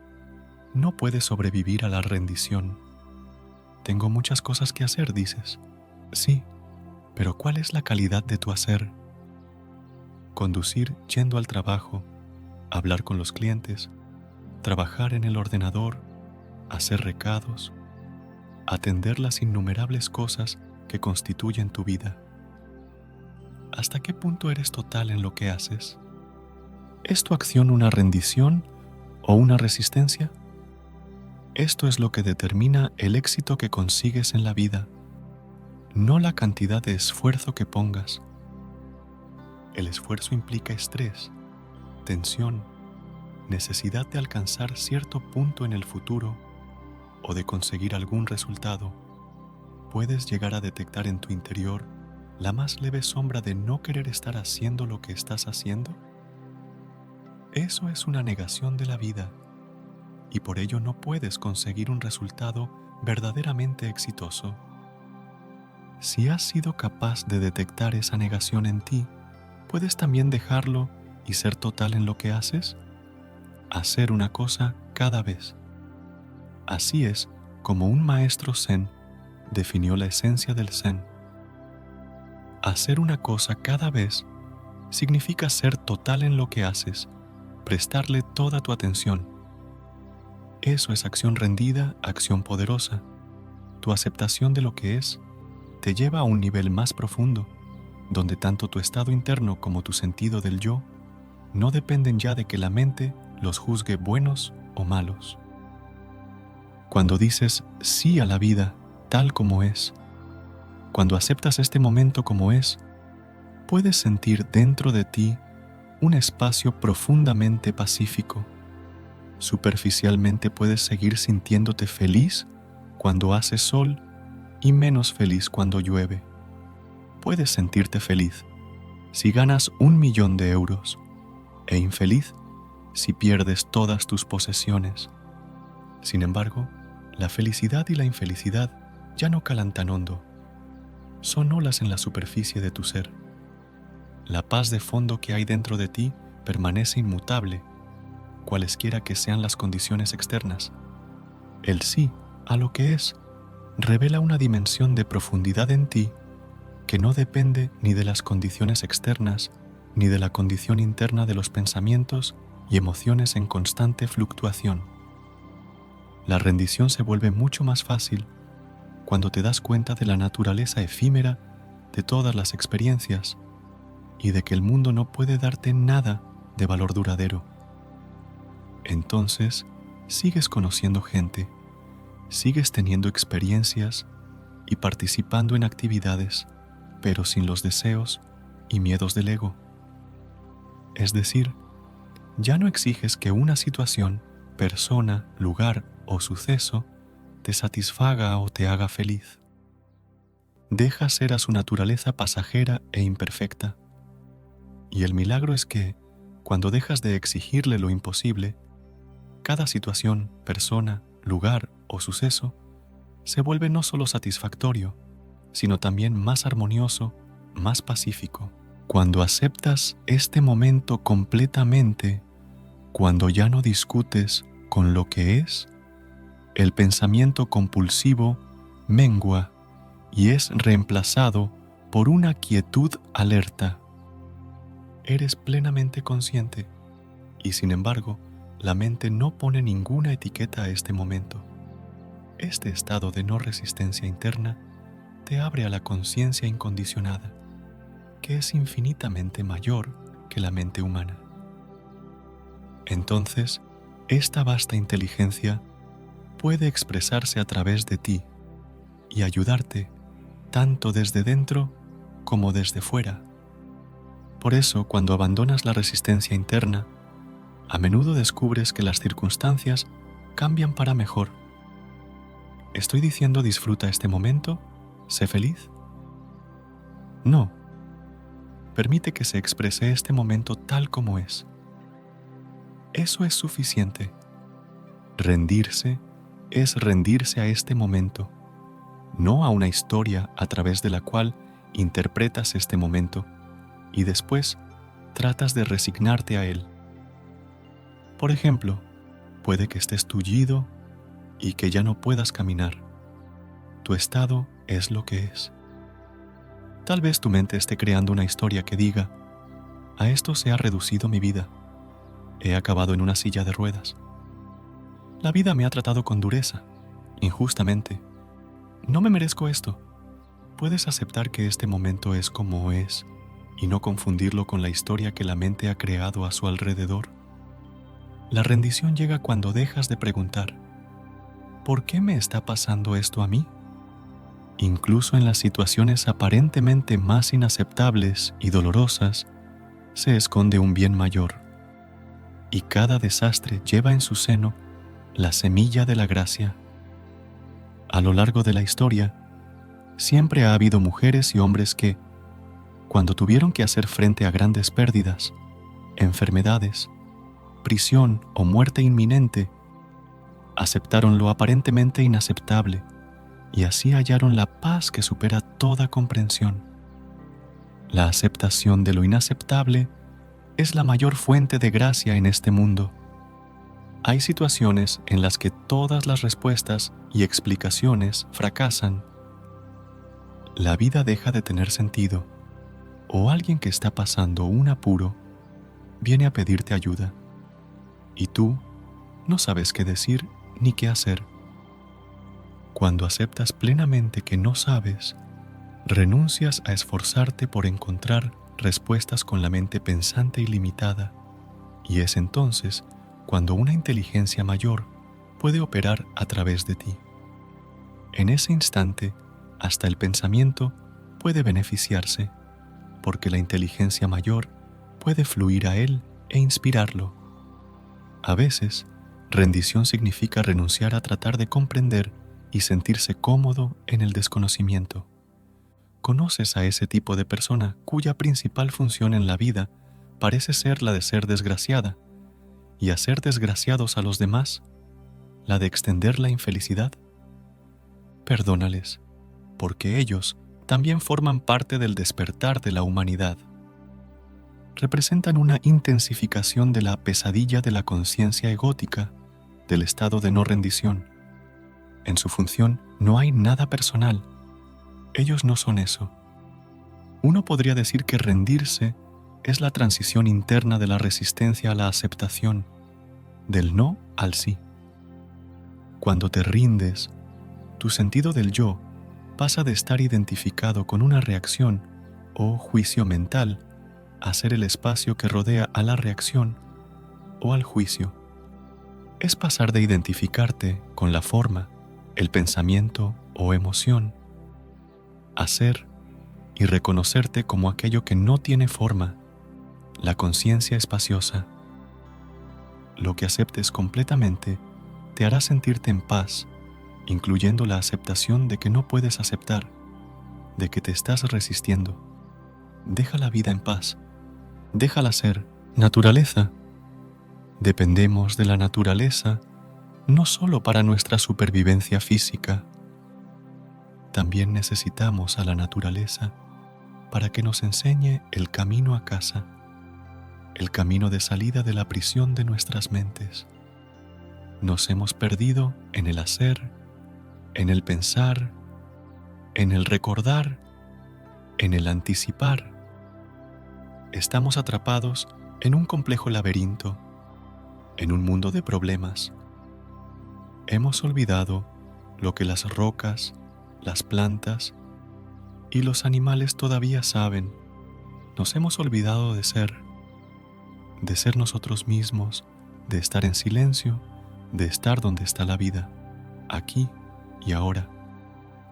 no puede sobrevivir a la rendición. Tengo muchas cosas que hacer, dices. Sí, pero ¿cuál es la calidad de tu hacer? Conducir yendo al trabajo, hablar con los clientes, trabajar en el ordenador, hacer recados, atender las innumerables cosas que constituyen tu vida. ¿Hasta qué punto eres total en lo que haces? ¿Es tu acción una rendición o una resistencia? Esto es lo que determina el éxito que consigues en la vida, no la cantidad de esfuerzo que pongas. El esfuerzo implica estrés, tensión, necesidad de alcanzar cierto punto en el futuro o de conseguir algún resultado. Puedes llegar a detectar en tu interior la más leve sombra de no querer estar haciendo lo que estás haciendo. Eso es una negación de la vida, y por ello no puedes conseguir un resultado verdaderamente exitoso. Si has sido capaz de detectar esa negación en ti, ¿puedes también dejarlo y ser total en lo que haces? Hacer una cosa cada vez. Así es como un maestro zen definió la esencia del zen. Hacer una cosa cada vez significa ser total en lo que haces, prestarle toda tu atención. Eso es acción rendida, acción poderosa. Tu aceptación de lo que es te lleva a un nivel más profundo, donde tanto tu estado interno como tu sentido del yo no dependen ya de que la mente los juzgue buenos o malos. Cuando dices sí a la vida tal como es, cuando aceptas este momento como es, puedes sentir dentro de ti un espacio profundamente pacífico. Superficialmente puedes seguir sintiéndote feliz cuando hace sol y menos feliz cuando llueve. Puedes sentirte feliz si ganas 1.000.000 de euros e infeliz si pierdes todas tus posesiones. Sin embargo, la felicidad y la infelicidad ya no calan tan hondo. Son olas en la superficie de tu ser. La paz de fondo que hay dentro de ti permanece inmutable, cualesquiera que sean las condiciones externas. El sí a lo que es revela una dimensión de profundidad en ti que no depende ni de las condiciones externas ni de la condición interna de los pensamientos y emociones en constante fluctuación. La rendición se vuelve mucho más fácil cuando te das cuenta de la naturaleza efímera de todas las experiencias y de que el mundo no puede darte nada de valor duradero. Entonces, sigues conociendo gente, sigues teniendo experiencias y participando en actividades, pero sin los deseos y miedos del ego. Es decir, ya no exiges que una situación, persona, lugar o suceso te satisfaga o te haga feliz. Deja ser a su naturaleza pasajera e imperfecta. Y el milagro es que, cuando dejas de exigirle lo imposible, cada situación, persona, lugar o suceso se vuelve no solo satisfactorio, sino también más armonioso, más pacífico. Cuando aceptas este momento completamente, cuando ya no discutes con lo que es, el pensamiento compulsivo mengua y es reemplazado por una quietud alerta. Eres plenamente consciente y, sin embargo, la mente no pone ninguna etiqueta a este momento. Este estado de no resistencia interna te abre a la conciencia incondicionada, que es infinitamente mayor que la mente humana. Entonces, esta vasta inteligencia puede expresarse a través de ti y ayudarte tanto desde dentro como desde fuera. Por eso, cuando abandonas la resistencia interna, a menudo descubres que las circunstancias cambian para mejor. ¿Estoy diciendo disfruta este momento? ¿Sé feliz? No. Permite que se exprese este momento tal como es. Eso es suficiente. Rendirse es rendirse a este momento, no a una historia a través de la cual interpretas este momento y después tratas de resignarte a él. Por ejemplo, puede que estés tullido y que ya no puedas caminar. Tu estado es lo que es. Tal vez tu mente esté creando una historia que diga: a esto se ha reducido mi vida. He acabado en una silla de ruedas. La vida me ha tratado con dureza, injustamente. No me merezco esto. Puedes aceptar que este momento es como es y no confundirlo con la historia que la mente ha creado a su alrededor. La rendición llega cuando dejas de preguntar: ¿por qué me está pasando esto a mí? Incluso en las situaciones aparentemente más inaceptables y dolorosas, se esconde un bien mayor, y cada desastre lleva en su seno la semilla de la gracia. A lo largo de la historia, siempre ha habido mujeres y hombres que, cuando tuvieron que hacer frente a grandes pérdidas, enfermedades, prisión o muerte inminente, aceptaron lo aparentemente inaceptable y así hallaron la paz que supera toda comprensión. La aceptación de lo inaceptable es la mayor fuente de gracia en este mundo. Hay situaciones en las que todas las respuestas y explicaciones fracasan. La vida deja de tener sentido, o alguien que está pasando un apuro viene a pedirte ayuda, y tú no sabes qué decir ni qué hacer. Cuando aceptas plenamente que no sabes, renuncias a esforzarte por encontrar respuestas con la mente pensante y limitada, y es entonces cuando una inteligencia mayor puede operar a través de ti. En ese instante, hasta el pensamiento puede beneficiarse, porque la inteligencia mayor puede fluir a él e inspirarlo. A veces, rendición significa renunciar a tratar de comprender y sentirse cómodo en el desconocimiento. ¿Conoces a ese tipo de persona cuya principal función en la vida parece ser la de ser desgraciada y hacer desgraciados a los demás, la de extender la infelicidad? Perdónales, porque ellos también forman parte del despertar de la humanidad. Representan una intensificación de la pesadilla de la conciencia egótica, del estado de no rendición. En su función no hay nada personal. Ellos no son eso. Uno podría decir que rendirse es la transición interna de la resistencia a la aceptación, del no al sí. Cuando te rindes, tu sentido del yo pasa de estar identificado con una reacción o juicio mental a ser el espacio que rodea a la reacción o al juicio. Es pasar de identificarte con la forma, el pensamiento o emoción, a ser y reconocerte como aquello que no tiene forma, la conciencia espaciosa. Lo que aceptes completamente te hará sentirte en paz, incluyendo la aceptación de que no puedes aceptar, de que te estás resistiendo. Deja la vida en paz, déjala ser naturaleza. Dependemos de la naturaleza no solo para nuestra supervivencia física, también necesitamos a la naturaleza para que nos enseñe el camino a casa, el camino de salida de la prisión de nuestras mentes. Nos hemos perdido en el hacer, en el pensar, en el recordar, en el anticipar. Estamos atrapados en un complejo laberinto, en un mundo de problemas. Hemos olvidado lo que las rocas, las plantas y los animales todavía saben. Nos hemos olvidado de ser nosotros mismos, de estar en silencio, de estar donde está la vida, aquí y ahora.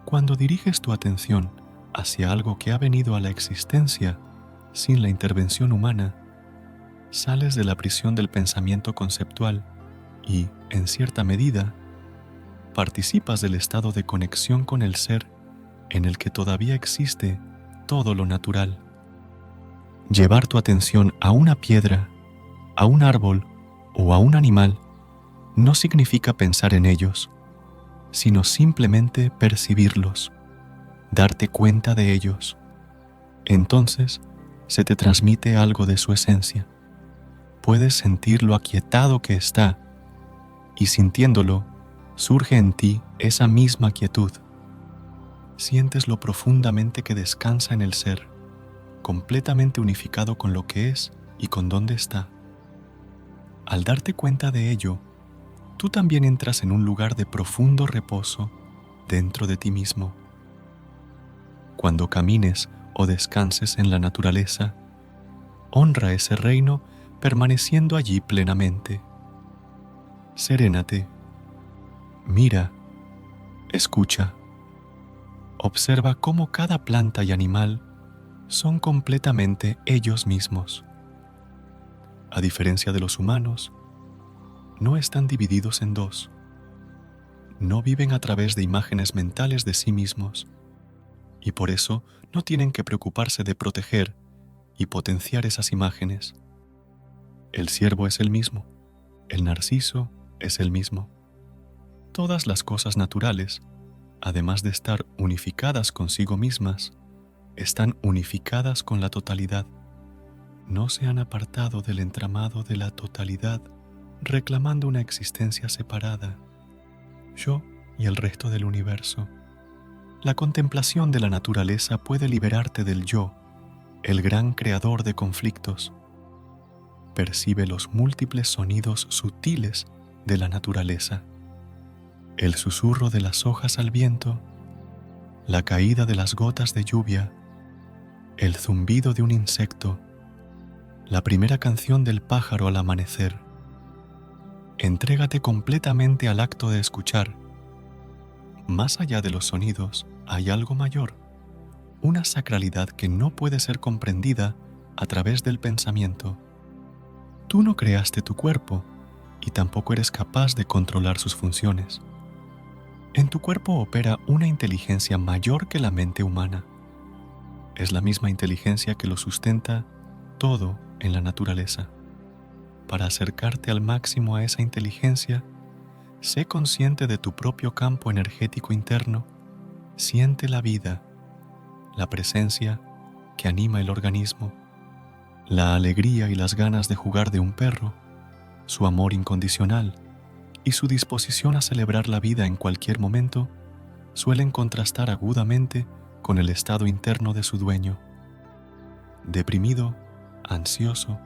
Cuando diriges tu atención hacia algo que ha venido a la existencia sin la intervención humana, sales de la prisión del pensamiento conceptual y, en cierta medida, participas del estado de conexión con el ser en el que todavía existe todo lo natural. Llevar tu atención a una piedra, a un árbol o a un animal no significa pensar en ellos, sino simplemente percibirlos, darte cuenta de ellos. Entonces se te transmite algo de su esencia. Puedes sentir lo aquietado que está y sintiéndolo, surge en ti esa misma quietud. Sientes lo profundamente que descansa en el ser, completamente unificado con lo que es y con dónde está. Al darte cuenta de ello, tú también entras en un lugar de profundo reposo dentro de ti mismo. Cuando camines o descanses en la naturaleza, honra ese reino permaneciendo allí plenamente. Serénate. Mira, escucha, observa cómo cada planta y animal son completamente ellos mismos. A diferencia de los humanos, no están divididos en dos. No viven a través de imágenes mentales de sí mismos, y por eso no tienen que preocuparse de proteger y potenciar esas imágenes. El ciervo es el mismo, el narciso es el mismo. Todas las cosas naturales, además de estar unificadas consigo mismas, están unificadas con la totalidad. No se han apartado del entramado de la totalidad, reclamando una existencia separada, yo y el resto del universo. La contemplación de la naturaleza puede liberarte del yo, el gran creador de conflictos. Percibe los múltiples sonidos sutiles de la naturaleza. El susurro de las hojas al viento, la caída de las gotas de lluvia, el zumbido de un insecto, la primera canción del pájaro al amanecer. Entrégate completamente al acto de escuchar. Más allá de los sonidos hay algo mayor, una sacralidad que no puede ser comprendida a través del pensamiento. Tú no creaste tu cuerpo y tampoco eres capaz de controlar sus funciones. En tu cuerpo opera una inteligencia mayor que la mente humana. Es la misma inteligencia que lo sustenta todo en la naturaleza. Para acercarte al máximo a esa inteligencia, sé consciente de tu propio campo energético interno, siente la vida, la presencia que anima el organismo, la alegría y las ganas de jugar de un perro, su amor incondicional y su disposición a celebrar la vida en cualquier momento suelen contrastar agudamente con el estado interno de su dueño. Deprimido, ansioso,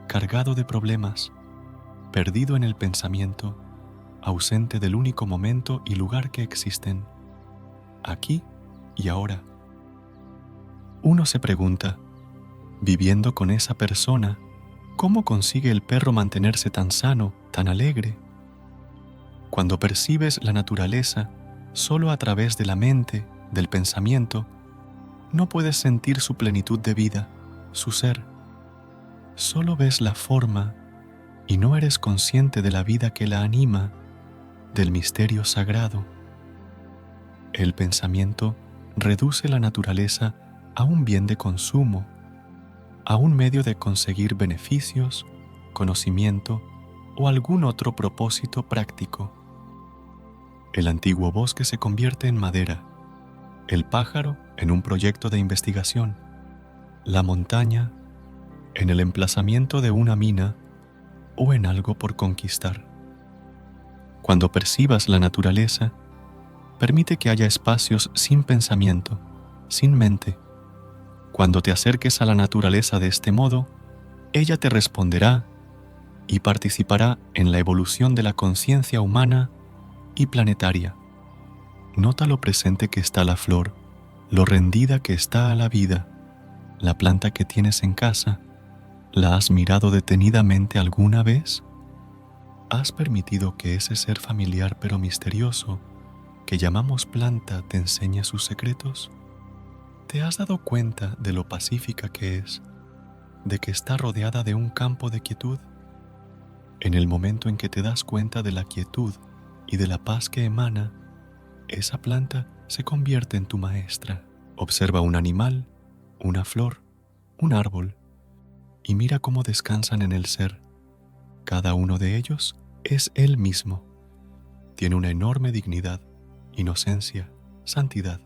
cargado de problemas, perdido en el pensamiento, ausente del único momento y lugar que existen, aquí y ahora. Uno se pregunta, viviendo con esa persona, ¿cómo consigue el perro mantenerse tan sano, tan alegre? Cuando percibes la naturaleza solo a través de la mente, del pensamiento, no puedes sentir su plenitud de vida, su ser. Solo ves la forma y no eres consciente de la vida que la anima, del misterio sagrado. El pensamiento reduce la naturaleza a un bien de consumo, a un medio de conseguir beneficios, conocimiento o algún otro propósito práctico. El antiguo bosque se convierte en madera, el pájaro en un proyecto de investigación, la montaña en el emplazamiento de una mina o en algo por conquistar. Cuando percibas la naturaleza, permite que haya espacios sin pensamiento, sin mente. Cuando te acerques a la naturaleza de este modo, ella te responderá y participará en la evolución de la conciencia humana y planetaria. Nota lo presente que está la flor, lo rendida que está a la vida, la planta que tienes en casa. ¿La has mirado detenidamente alguna vez? ¿Has permitido que ese ser familiar pero misterioso que llamamos planta te enseñe sus secretos? ¿Te has dado cuenta de lo pacífica que es, de que está rodeada de un campo de quietud? En el momento en que te das cuenta de la quietud y de la paz que emana, esa planta se convierte en tu maestra. Observa un animal, una flor, un árbol, y mira cómo descansan en el ser. Cada uno de ellos es él mismo. Tiene una enorme dignidad, inocencia, santidad.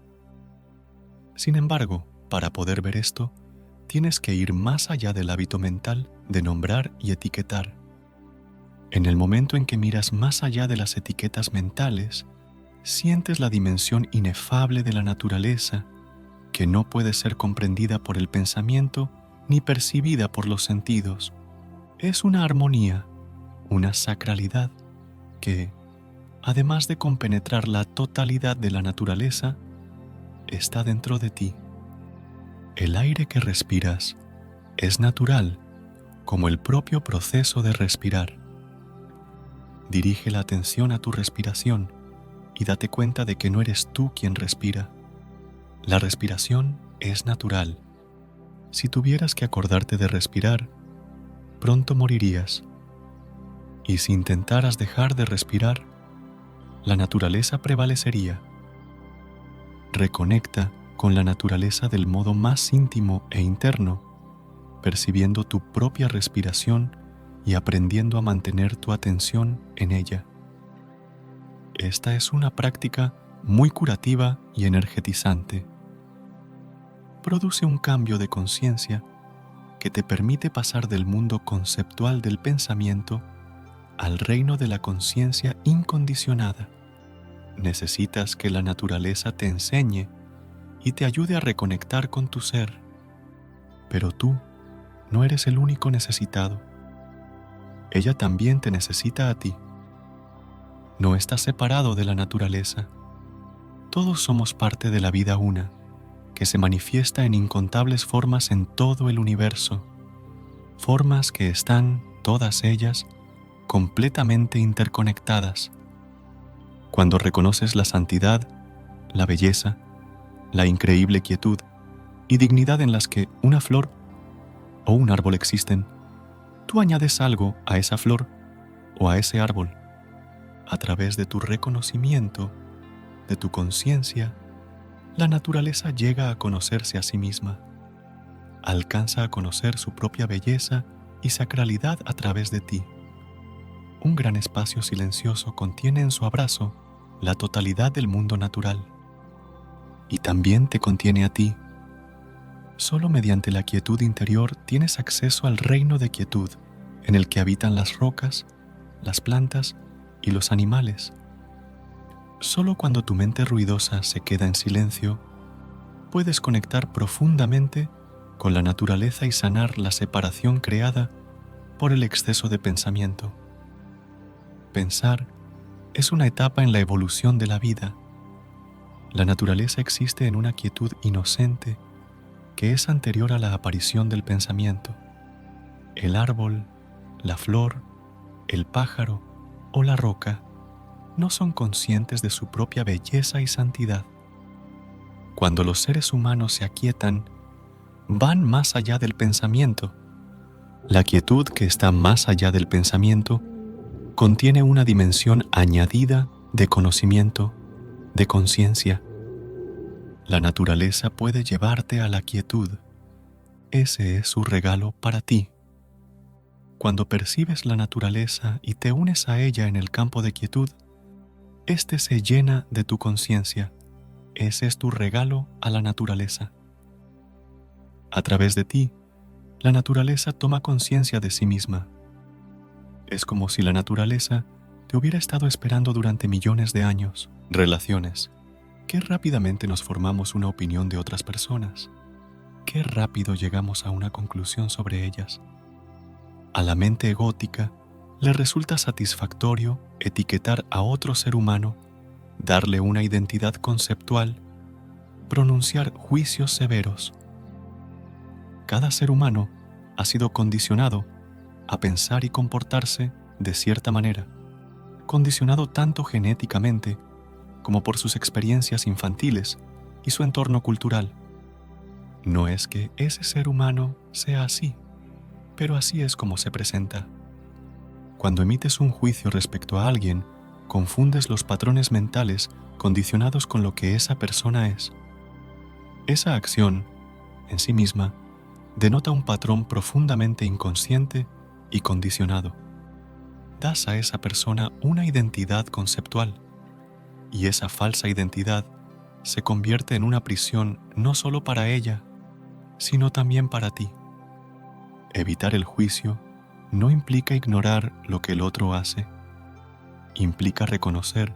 Sin embargo, para poder ver esto, tienes que ir más allá del hábito mental de nombrar y etiquetar. En el momento en que miras más allá de las etiquetas mentales, sientes la dimensión inefable de la naturaleza, que no puede ser comprendida por el pensamiento ni percibida por los sentidos. Es una armonía, una sacralidad que, además de compenetrar la totalidad de la naturaleza, está dentro de ti. El aire que respiras es natural, como el propio proceso de respirar. Dirige la atención a tu respiración y date cuenta de que no eres tú quien respira. La respiración es natural. Si tuvieras que acordarte de respirar, pronto morirías. Y si intentaras dejar de respirar, la naturaleza prevalecería. Reconecta con la naturaleza del modo más íntimo e interno, percibiendo tu propia respiración y aprendiendo a mantener tu atención en ella. Esta es una práctica muy curativa y energetizante. Produce un cambio de conciencia que te permite pasar del mundo conceptual del pensamiento al reino de la conciencia incondicionada. Necesitas que la naturaleza te enseñe y te ayude a reconectar con tu ser. Pero tú no eres el único necesitado. Ella también te necesita a ti. No estás separado de la naturaleza. Todos somos parte de la vida una, que se manifiesta en incontables formas en todo el universo. Formas que están, todas ellas, completamente interconectadas. Cuando reconoces la santidad, la belleza, la increíble quietud y dignidad en las que una flor o un árbol existen, tú añades algo a esa flor o a ese árbol. A través de tu reconocimiento, de tu conciencia, la naturaleza llega a conocerse a sí misma. Alcanza a conocer su propia belleza y sacralidad a través de ti. Un gran espacio silencioso contiene en su abrazo la totalidad del mundo natural. Y también te contiene a ti. Solo mediante la quietud interior tienes acceso al reino de quietud, en el que habitan las rocas, las plantas y los animales. Solo cuando tu mente ruidosa se queda en silencio, puedes conectar profundamente con la naturaleza y sanar la separación creada por el exceso de pensamiento. Pensar es una etapa en la evolución de la vida. La naturaleza existe en una quietud inocente que es anterior a la aparición del pensamiento. El árbol, la flor, el pájaro o la roca no son conscientes de su propia belleza y santidad. Cuando los seres humanos se aquietan, van más allá del pensamiento. La quietud que está más allá del pensamiento contiene una dimensión añadida de conocimiento, de conciencia. La naturaleza puede llevarte a la quietud. Ese es su regalo para ti. Cuando percibes la naturaleza y te unes a ella en el campo de quietud, éste se llena de tu conciencia. Ese es tu regalo a la naturaleza. A través de ti, la naturaleza toma conciencia de sí misma. Es como si la naturaleza te hubiera estado esperando durante millones de años. Relaciones. Qué rápidamente nos formamos una opinión de otras personas. Qué rápido llegamos a una conclusión sobre ellas. A la mente egótica le resulta satisfactorio etiquetar a otro ser humano, darle una identidad conceptual, pronunciar juicios severos. Cada ser humano ha sido condicionado a pensar y comportarse de cierta manera, condicionado tanto genéticamente como por sus experiencias infantiles y su entorno cultural. No es que ese ser humano sea así, pero así es como se presenta. Cuando emites un juicio respecto a alguien, confundes los patrones mentales condicionados con lo que esa persona es. Esa acción, en sí misma, denota un patrón profundamente inconsciente y condicionado. Das a esa persona una identidad conceptual, y esa falsa identidad se convierte en una prisión no solo para ella, sino también para ti. Evitar el juicio no implica ignorar lo que el otro hace. Implica reconocer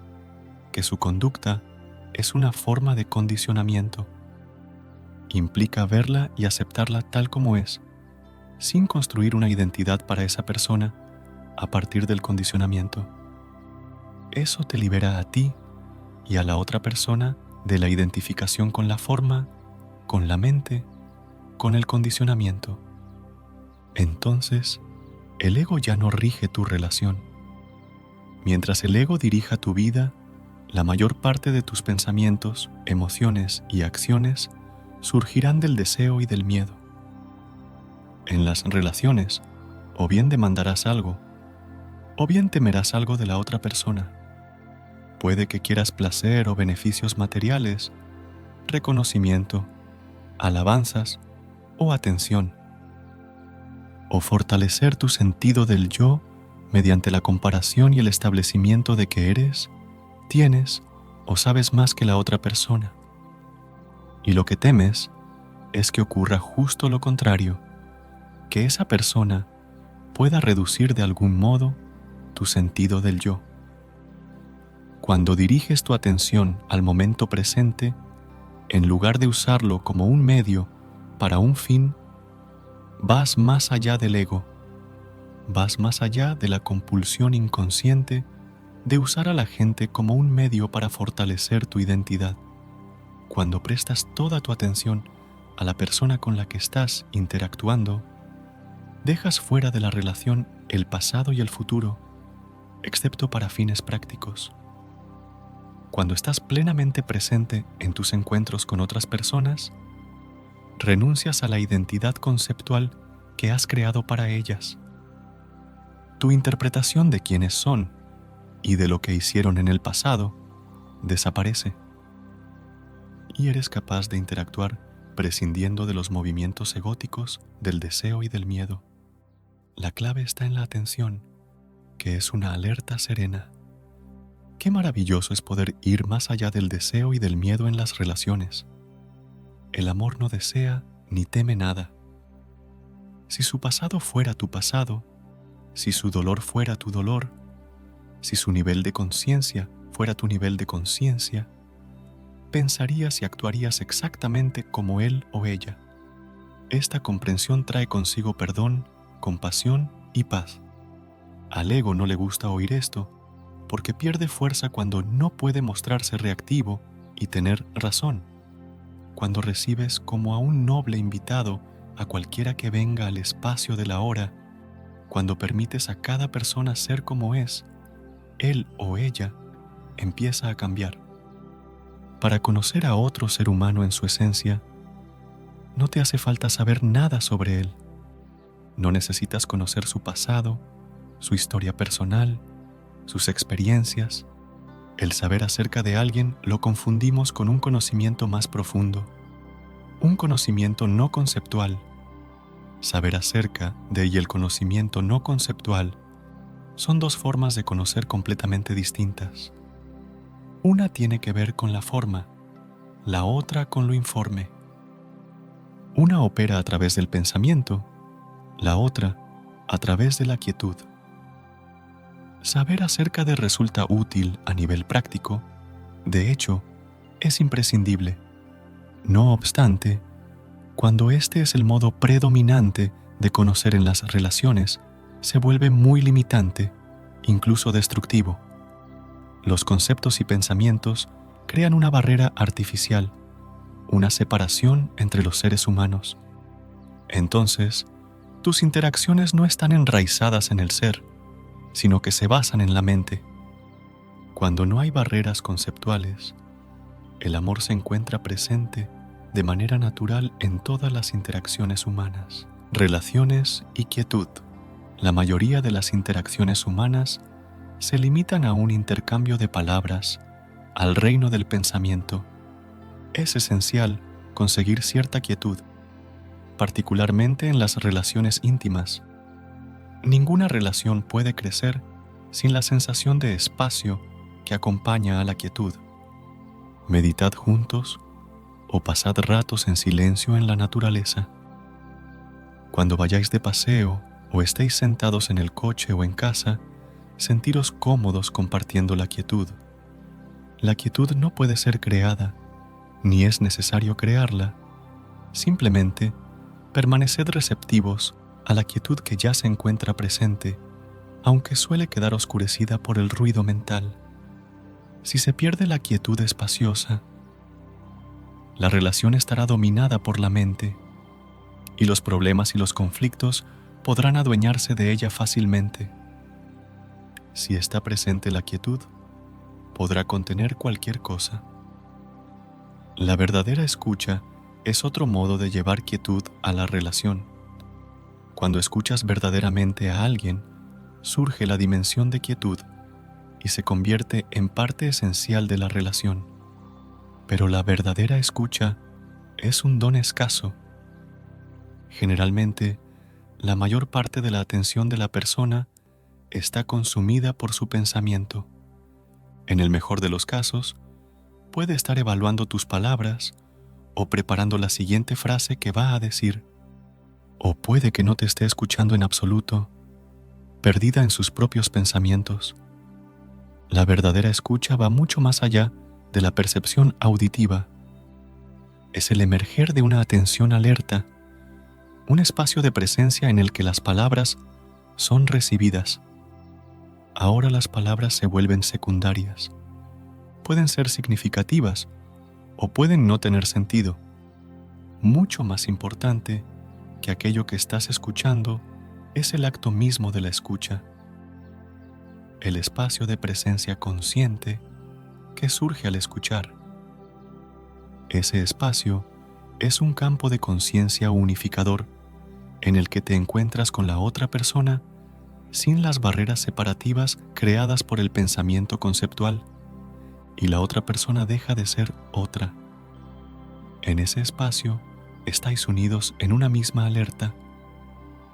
que su conducta es una forma de condicionamiento. Implica verla y aceptarla tal como es, sin construir una identidad para esa persona a partir del condicionamiento. Eso te libera a ti y a la otra persona de la identificación con la forma, con la mente, con el condicionamiento. Entonces, el ego ya no rige tu relación. Mientras el ego dirija tu vida, la mayor parte de tus pensamientos, emociones y acciones surgirán del deseo y del miedo. En las relaciones, o bien demandarás algo, o bien temerás algo de la otra persona. Puede que quieras placer o beneficios materiales, reconocimiento, alabanzas o atención, o fortalecer tu sentido del yo mediante la comparación y el establecimiento de que eres, tienes o sabes más que la otra persona. Y lo que temes es que ocurra justo lo contrario, que esa persona pueda reducir de algún modo tu sentido del yo. Cuando diriges tu atención al momento presente, en lugar de usarlo como un medio para un fin, vas más allá del ego, vas más allá de la compulsión inconsciente de usar a la gente como un medio para fortalecer tu identidad. Cuando prestas toda tu atención a la persona con la que estás interactuando, dejas fuera de la relación el pasado y el futuro, excepto para fines prácticos. Cuando estás plenamente presente en tus encuentros con otras personas, renuncias a la identidad conceptual que has creado para ellas. Tu interpretación de quiénes son y de lo que hicieron en el pasado desaparece, y eres capaz de interactuar prescindiendo de los movimientos egóticos, del deseo y del miedo. La clave está en la atención, que es una alerta serena. Qué maravilloso es poder ir más allá del deseo y del miedo en las relaciones. El amor no desea ni teme nada. Si su pasado fuera tu pasado, si su dolor fuera tu dolor, Si su nivel de conciencia fuera tu nivel de conciencia, pensarías y actuarías exactamente como él o ella. Esta comprensión trae consigo perdón, compasión y paz. Al ego no le gusta oír esto, porque pierde fuerza cuando no puede mostrarse reactivo y tener razón. Cuando recibes como a un noble invitado a cualquiera que venga al espacio de la hora, cuando permites a cada persona ser como es, él o ella empieza a cambiar. Para conocer a otro ser humano en su esencia, no te hace falta saber nada sobre él. No necesitas conocer su pasado, su historia personal, sus experiencias. El saber acerca de alguien lo confundimos con un conocimiento más profundo, un conocimiento no conceptual. Saber acerca de y el conocimiento no conceptual son dos formas de conocer completamente distintas. Una tiene que ver con la forma, la otra con lo informe. Una opera a través del pensamiento, la otra a través de la quietud. Saber acerca de resulta útil a nivel práctico, de hecho, es imprescindible. No obstante, cuando este es el modo predominante de conocer en las relaciones, se vuelve muy limitante, incluso destructivo. Los conceptos y pensamientos crean una barrera artificial, una separación entre los seres humanos. Entonces, tus interacciones no están enraizadas en el ser, sino que se basan en la mente. Cuando no hay barreras conceptuales, el amor se encuentra presente de manera natural en todas las interacciones humanas. Relaciones y quietud. La mayoría de las interacciones humanas se limitan a un intercambio de palabras, al reino del pensamiento. Es esencial conseguir cierta quietud, particularmente en las relaciones íntimas. Ninguna relación puede crecer sin la sensación de espacio que acompaña a la quietud. Meditad juntos o pasad ratos en silencio en la naturaleza. Cuando vayáis de paseo o estéis sentados en el coche o en casa, sentiros cómodos compartiendo la quietud. La quietud no puede ser creada, ni es necesario crearla. Simplemente permaneced receptivos a la quietud que ya se encuentra presente, aunque suele quedar oscurecida por el ruido mental. Si se pierde la quietud espaciosa, la relación estará dominada por la mente, y los problemas y los conflictos podrán adueñarse de ella fácilmente. Si está presente la quietud, podrá contener cualquier cosa. La verdadera escucha es otro modo de llevar quietud a la relación. Cuando escuchas verdaderamente a alguien, surge la dimensión de quietud y se convierte en parte esencial de la relación. Pero la verdadera escucha es un don escaso. Generalmente, la mayor parte de la atención de la persona está consumida por su pensamiento. En el mejor de los casos, puede estar evaluando tus palabras o preparando la siguiente frase que va a decir, o puede que no te esté escuchando en absoluto, perdida en sus propios pensamientos. La verdadera escucha va mucho más allá de la percepción auditiva. Es el emerger de una atención alerta, un espacio de presencia en el que las palabras son recibidas. Ahora las palabras se vuelven secundarias. Pueden ser significativas o pueden no tener sentido. Mucho más importante que aquello que estás escuchando es el acto mismo de la escucha, el espacio de presencia consciente que surge al escuchar. Ese espacio es un campo de conciencia unificador en el que te encuentras con la otra persona sin las barreras separativas creadas por el pensamiento conceptual, y la otra persona deja de ser otra. En ese espacio estáis unidos en una misma alerta,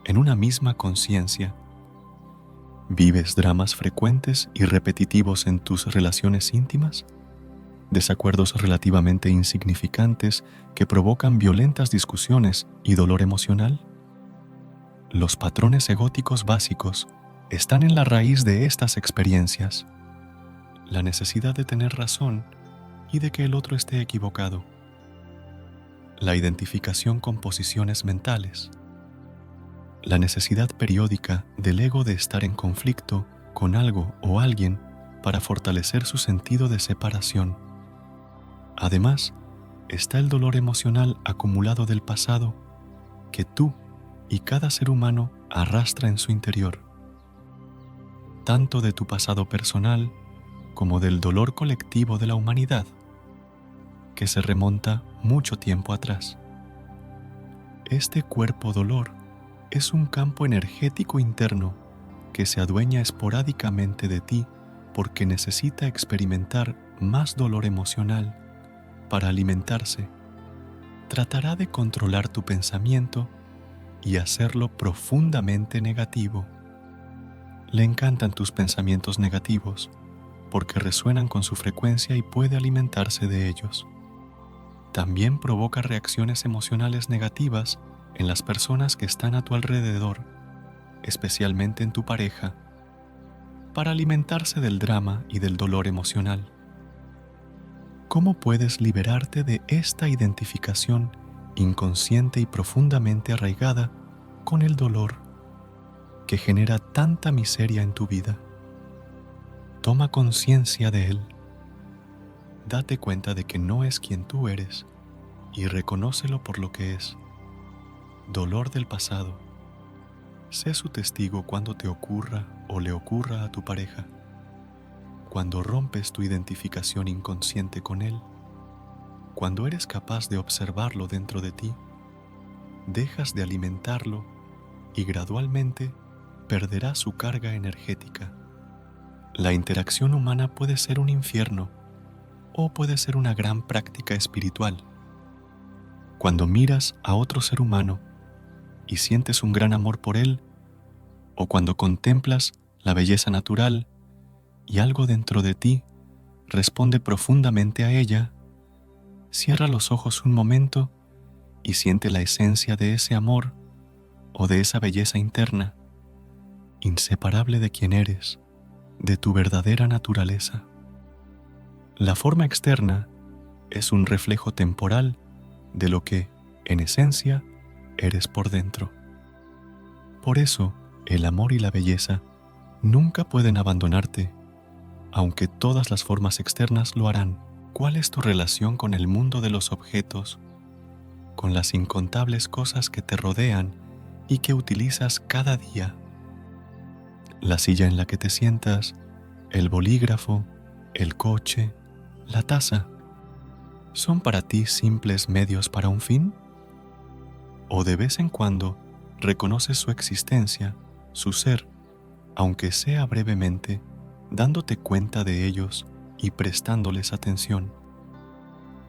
en una misma conciencia. ¿Vives dramas frecuentes y repetitivos en tus relaciones íntimas? ¿Desacuerdos relativamente insignificantes que provocan violentas discusiones y dolor emocional? Los patrones egóticos básicos están en la raíz de estas experiencias: la necesidad de tener razón y de que el otro esté equivocado, la identificación con posiciones mentales, la necesidad periódica del ego de estar en conflicto con algo o alguien para fortalecer su sentido de separación. Además, está el dolor emocional acumulado del pasado que tú y cada ser humano arrastra en su interior, tanto de tu pasado personal como del dolor colectivo de la humanidad, que se remonta mucho tiempo atrás. Este cuerpo dolor es un campo energético interno que se adueña esporádicamente de ti porque necesita experimentar más dolor emocional para alimentarse. Tratará de controlar tu pensamiento y hacerlo profundamente negativo. Le encantan tus pensamientos negativos porque resuenan con su frecuencia y puede alimentarse de ellos. También provoca reacciones emocionales negativas en las personas que están a tu alrededor, especialmente en tu pareja, para alimentarse del drama y del dolor emocional. ¿Cómo puedes liberarte de esta identificación inconsciente y profundamente arraigada con el dolor que genera tanta miseria en tu vida? Toma conciencia de él. Date cuenta de que no es quien tú eres y reconócelo por lo que es: dolor del pasado. Sé su testigo cuando te ocurra o le ocurra a tu pareja. Cuando rompes tu identificación inconsciente con él, cuando eres capaz de observarlo dentro de ti, dejas de alimentarlo y gradualmente perderá su carga energética. La interacción humana puede ser un infierno o puede ser una gran práctica espiritual. Cuando miras a otro ser humano y sientes un gran amor por él, o cuando contemplas la belleza natural y algo dentro de ti responde profundamente a ella, cierra los ojos un momento y siente la esencia de ese amor o de esa belleza interna, inseparable de quien eres, de tu verdadera naturaleza. La forma externa es un reflejo temporal de lo que, en esencia, eres por dentro. Por eso, el amor y la belleza nunca pueden abandonarte, aunque todas las formas externas lo harán. ¿Cuál es tu relación con el mundo de los objetos, con las incontables cosas que te rodean y que utilizas cada día? La silla en la que te sientas, el bolígrafo, el coche, la taza, ¿son para ti simples medios para un fin? ¿O de vez en cuando reconoces su existencia, su ser, aunque sea brevemente, dándote cuenta de ellos y prestándoles atención?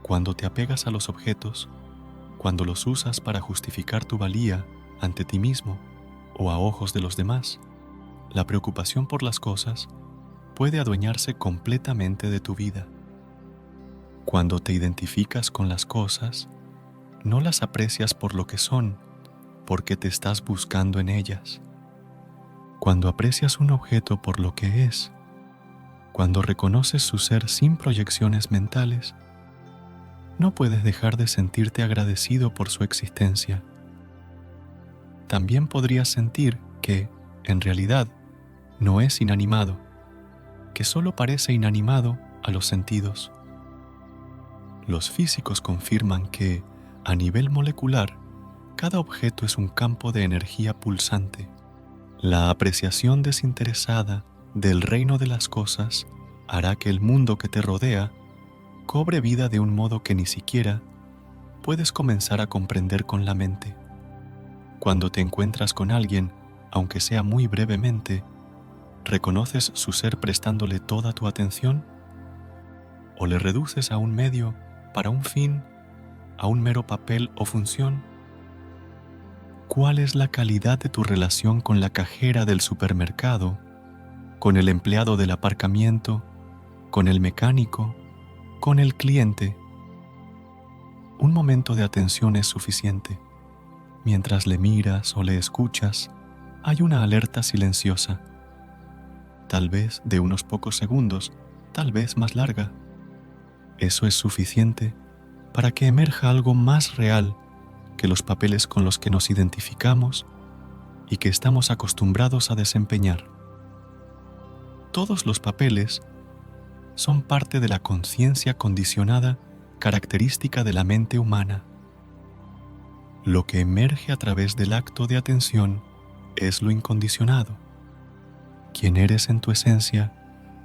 Cuando te apegas a los objetos, cuando los usas para justificar tu valía ante ti mismo o a ojos de los demás, la preocupación por las cosas puede adueñarse completamente de tu vida. Cuando te identificas con las cosas, no las aprecias por lo que son, porque te estás buscando en ellas. Cuando aprecias un objeto por lo que es, cuando reconoces su ser sin proyecciones mentales, no puedes dejar de sentirte agradecido por su existencia. También podrías sentir que, en realidad, no es inanimado, que solo parece inanimado a los sentidos. Los físicos confirman que, a nivel molecular, cada objeto es un campo de energía pulsante. La apreciación desinteresada del reino de las cosas hará que el mundo que te rodea cobre vida de un modo que ni siquiera puedes comenzar a comprender con la mente. Cuando te encuentras con alguien, aunque sea muy brevemente, ¿reconoces su ser prestándole toda tu atención? ¿O le reduces a un medio para un fin, a un mero papel o función? ¿Cuál es la calidad de tu relación con la cajera del supermercado, con el empleado del aparcamiento, con el mecánico, con el cliente? Un momento de atención es suficiente. Mientras le miras o le escuchas, hay una alerta silenciosa. tal vez de unos pocos segundos, tal vez más larga. Eso es suficiente para que emerja algo más real que los papeles con los que nos identificamos y que estamos acostumbrados a desempeñar. Todos los papeles son parte de la conciencia condicionada característica de la mente humana. Lo que emerge a través del acto de atención es lo incondicionado. Quien eres en tu esencia,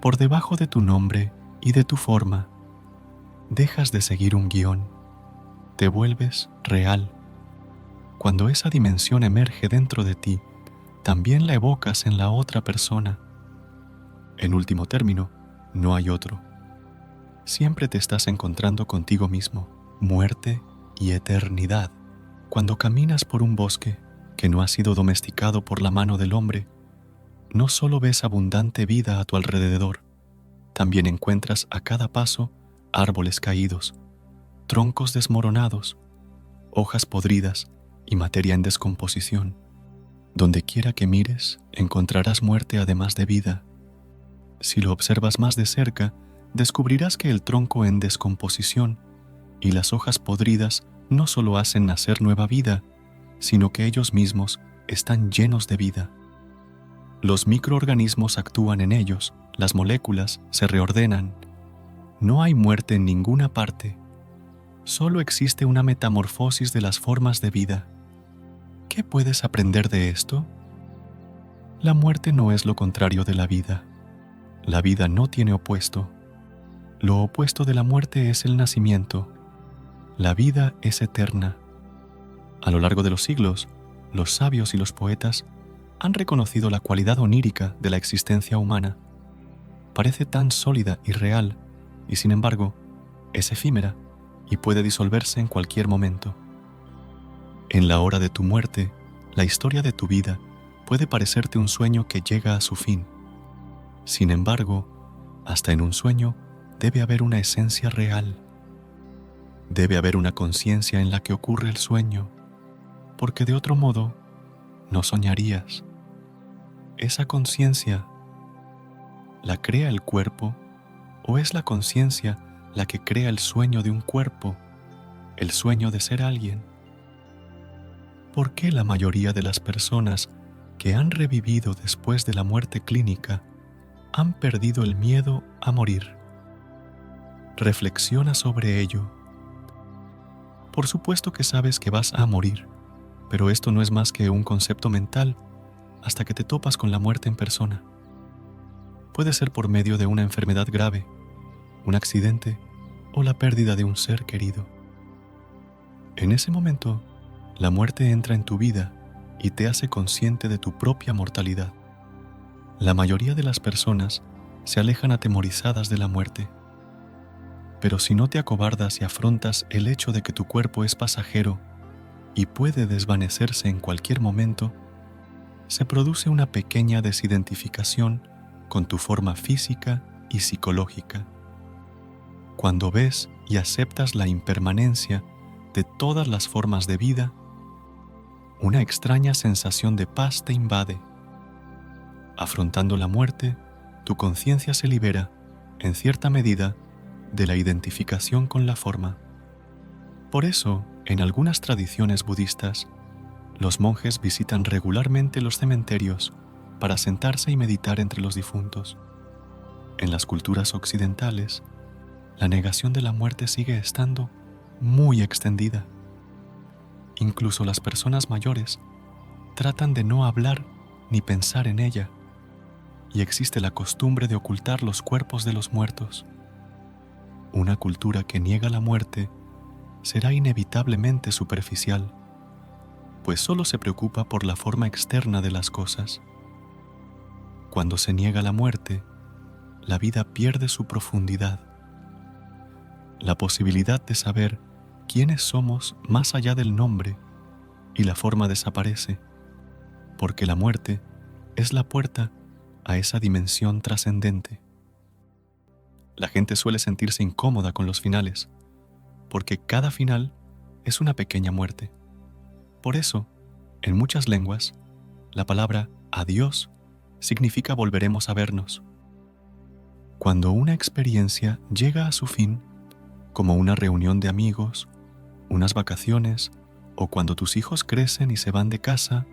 por debajo de tu nombre y de tu forma. Dejas de seguir un guión, te vuelves real. Cuando esa dimensión emerge dentro de ti, también la evocas en la otra persona. En último término, no hay otro. Siempre te estás encontrando contigo mismo, muerte y eternidad. Cuando caminas por un bosque que no ha sido domesticado por la mano del hombre, no solo ves abundante vida a tu alrededor, también encuentras a cada paso árboles caídos, troncos desmoronados, hojas podridas y materia en descomposición. Donde quiera que mires, encontrarás muerte además de vida. Si lo observas más de cerca, descubrirás que el tronco en descomposición y las hojas podridas no solo hacen nacer nueva vida, sino que ellos mismos están llenos de vida. Los microorganismos actúan en ellos, las moléculas se reordenan. No hay muerte en ninguna parte. Solo existe una metamorfosis de las formas de vida. ¿Qué puedes aprender de esto? La muerte no es lo contrario de la vida. La vida no tiene opuesto. Lo opuesto de la muerte es el nacimiento. La vida es eterna. A lo largo de los siglos, los sabios y los poetas han reconocido la cualidad onírica de la existencia humana. Parece tan sólida y real, y sin embargo, es efímera y puede disolverse en cualquier momento. En la hora de tu muerte, la historia de tu vida puede parecerte un sueño que llega a su fin. Sin embargo, hasta en un sueño debe haber una esencia real. Debe haber una conciencia en la que ocurre el sueño, porque de otro modo no soñarías. ¿Esa conciencia la crea el cuerpo o es la conciencia la que crea el sueño de un cuerpo, el sueño de ser alguien? ¿Por qué la mayoría de las personas que han revivido después de la muerte clínica han perdido el miedo a morir? Reflexiona sobre ello. Por supuesto que sabes que vas a morir, pero esto no es más que un concepto mental hasta que te topas con la muerte en persona. Puede ser por medio de una enfermedad grave, un accidente o la pérdida de un ser querido. En ese momento, la muerte entra en tu vida y te hace consciente de tu propia mortalidad. La mayoría de las personas se alejan atemorizadas de la muerte. Pero si no te acobardas y afrontas el hecho de que tu cuerpo es pasajero y puede desvanecerse en cualquier momento, se produce una pequeña desidentificación con tu forma física y psicológica. Cuando ves y aceptas la impermanencia de todas las formas de vida, una extraña sensación de paz te invade. Afrontando la muerte, tu conciencia se libera, en cierta medida, de la identificación con la forma. Por eso, en algunas tradiciones budistas, los monjes visitan regularmente los cementerios para sentarse y meditar entre los difuntos. En las culturas occidentales, la negación de la muerte sigue estando muy extendida. Incluso las personas mayores tratan de no hablar ni pensar en ella, y existe la costumbre de ocultar los cuerpos de los muertos. Una cultura que niega la muerte será inevitablemente superficial, pues solo se preocupa por la forma externa de las cosas. Cuando se niega la muerte, la vida pierde su profundidad. La posibilidad de saber quiénes somos más allá del nombre y la forma desaparece, porque la muerte es la puerta a esa dimensión trascendente. La gente suele sentirse incómoda con los finales, porque cada final es una pequeña muerte. Por eso, en muchas lenguas, la palabra adiós significa volveremos a vernos. Cuando una experiencia llega a su fin, como una reunión de amigos, unas vacaciones, o cuando tus hijos crecen y se van de casa,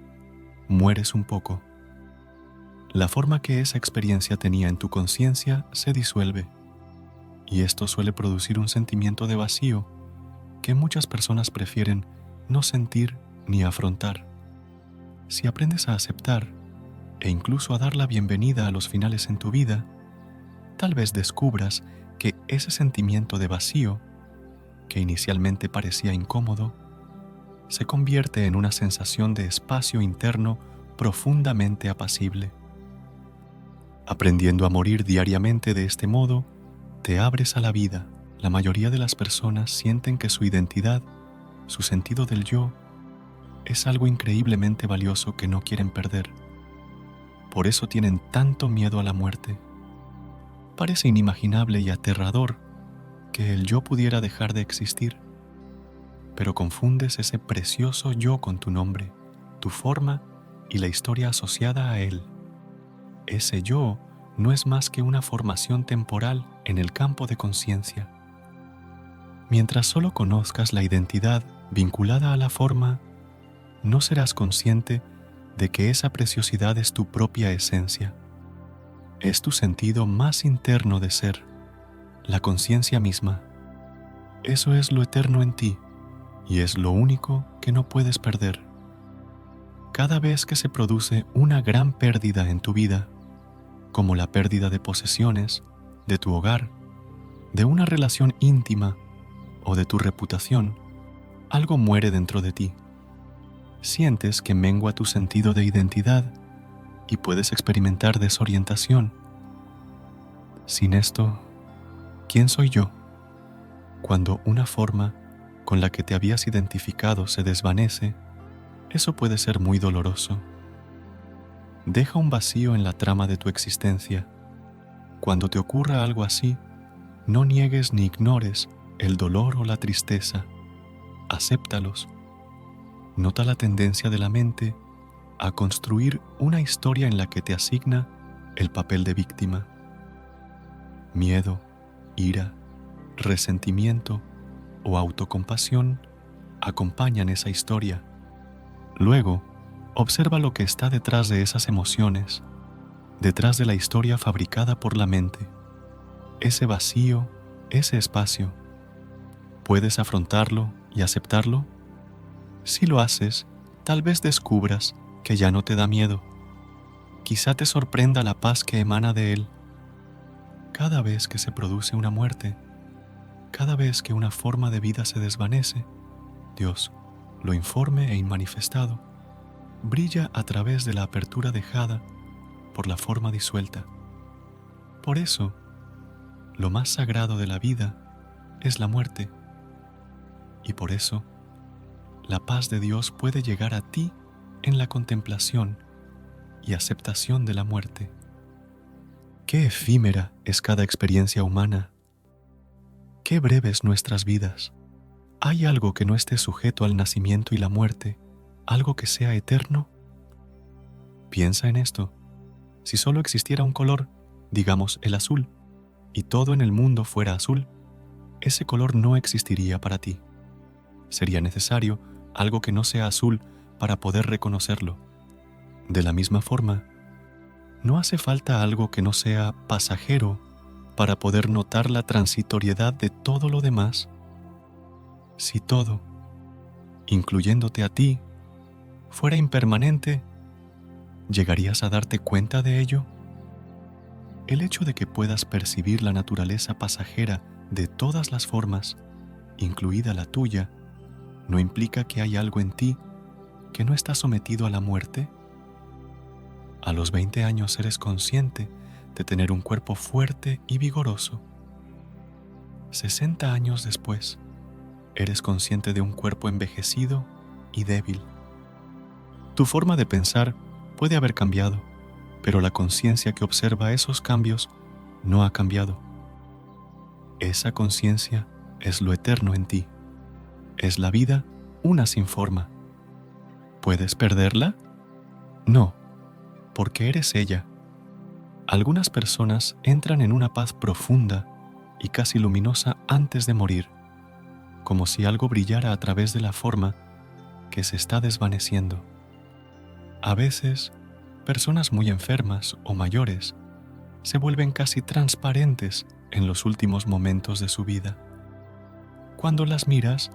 mueres un poco. La forma que esa experiencia tenía en tu conciencia se disuelve, y esto suele producir un sentimiento de vacío que muchas personas prefieren no sentir ni afrontar. Si aprendes a aceptar e incluso a dar la bienvenida a los finales en tu vida, tal vez descubras que ese sentimiento de vacío, que inicialmente parecía incómodo, se convierte en una sensación de espacio interno profundamente apacible. Aprendiendo a morir diariamente de este modo, te abres a la vida. La mayoría de las personas sienten que su identidad, su sentido del yo, es algo increíblemente valioso que no quieren perder. Por eso tienen tanto miedo a la muerte. Parece inimaginable y aterrador que el yo pudiera dejar de existir, pero confundes ese precioso yo con tu nombre, tu forma y la historia asociada a él. Ese yo no es más que una formación temporal en el campo de conciencia. Mientras solo conozcas la identidad vinculada a la forma, no serás consciente de que esa preciosidad es tu propia esencia. Es tu sentido más interno de ser, la conciencia misma. Eso es lo eterno en ti y es lo único que no puedes perder. Cada vez que se produce una gran pérdida en tu vida, como la pérdida de posesiones, de tu hogar, de una relación íntima o de tu reputación, algo muere dentro de ti. Sientes que mengua tu sentido de identidad y puedes experimentar desorientación. Sin esto, ¿quién soy yo? Cuando una forma con la que te habías identificado se desvanece, eso puede ser muy doloroso. Deja un vacío en la trama de tu existencia. Cuando te ocurra algo así, no niegues ni ignores el dolor o la tristeza. Acéptalos. Nota la tendencia de la mente a construir una historia en la que te asigna el papel de víctima. Miedo, ira, resentimiento o autocompasión acompañan esa historia. Luego, observa lo que está detrás de esas emociones, detrás de la historia fabricada por la mente. Ese vacío, ese espacio. ¿Puedes afrontarlo y aceptarlo? Si lo haces, tal vez descubras que ya no te da miedo. Quizá te sorprenda la paz que emana de él. Cada vez que se produce una muerte, cada vez que una forma de vida se desvanece, Dios, lo informe e inmanifestado, brilla a través de la apertura dejada por la forma disuelta. Por eso, lo más sagrado de la vida es la muerte. Y por eso, la paz de Dios puede llegar a ti en la contemplación y aceptación de la muerte. Qué efímera es cada experiencia humana. Qué breves nuestras vidas. ¿Hay algo que no esté sujeto al nacimiento y la muerte? ¿Algo que sea eterno? Piensa en esto. Si solo existiera un color, digamos el azul, y todo en el mundo fuera azul, ese color no existiría para ti. Sería necesario algo que no sea azul para poder reconocerlo. De la misma forma, no hace falta algo que no sea pasajero para poder notar la transitoriedad de todo lo demás. Si todo, incluyéndote a ti, fuera impermanente, ¿llegarías a darte cuenta de ello? El hecho de que puedas percibir la naturaleza pasajera de todas las formas, incluida la tuya, ¿no implica que hay algo en ti que no está sometido a la muerte? A los 20 años eres consciente de tener un cuerpo fuerte y vigoroso. 60 años después, eres consciente de un cuerpo envejecido y débil. Tu forma de pensar puede haber cambiado, pero la conciencia que observa esos cambios no ha cambiado. Esa conciencia es lo eterno en ti. Es la vida una sin forma. ¿Puedes perderla? No, porque eres ella Algunas personas entran en una paz profunda y casi luminosa antes de morir, como si algo brillara a través de la forma que se está desvaneciendo. A veces, personas muy enfermas o mayores se vuelven casi transparentes en los últimos momentos de su vida. Cuando las miras,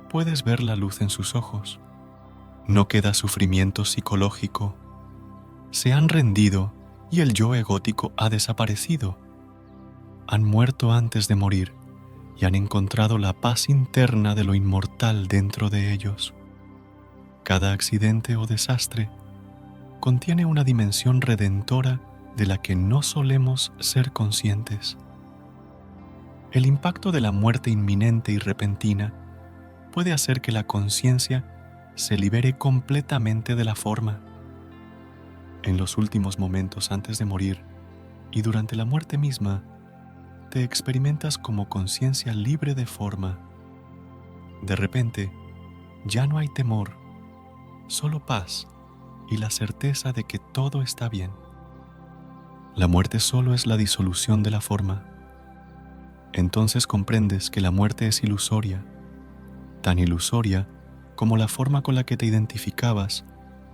puedes ver la luz en sus ojos. No queda sufrimiento psicológico. Se han rendido y el yo egótico ha desaparecido. Han muerto antes de morir y han encontrado la paz interna de lo inmortal dentro de ellos. Cada accidente o desastre contiene una dimensión redentora de la que no solemos ser conscientes. El impacto de la muerte inminente y repentina puede hacer que la conciencia se libere completamente de la forma. En los últimos momentos antes de morir y durante la muerte misma, te experimentas como conciencia libre de forma. De repente, ya no hay temor, solo paz y la certeza de que todo está bien. La muerte solo es la disolución de la forma. Entonces comprendes que la muerte es ilusoria, tan ilusoria como la forma con la que te identificabas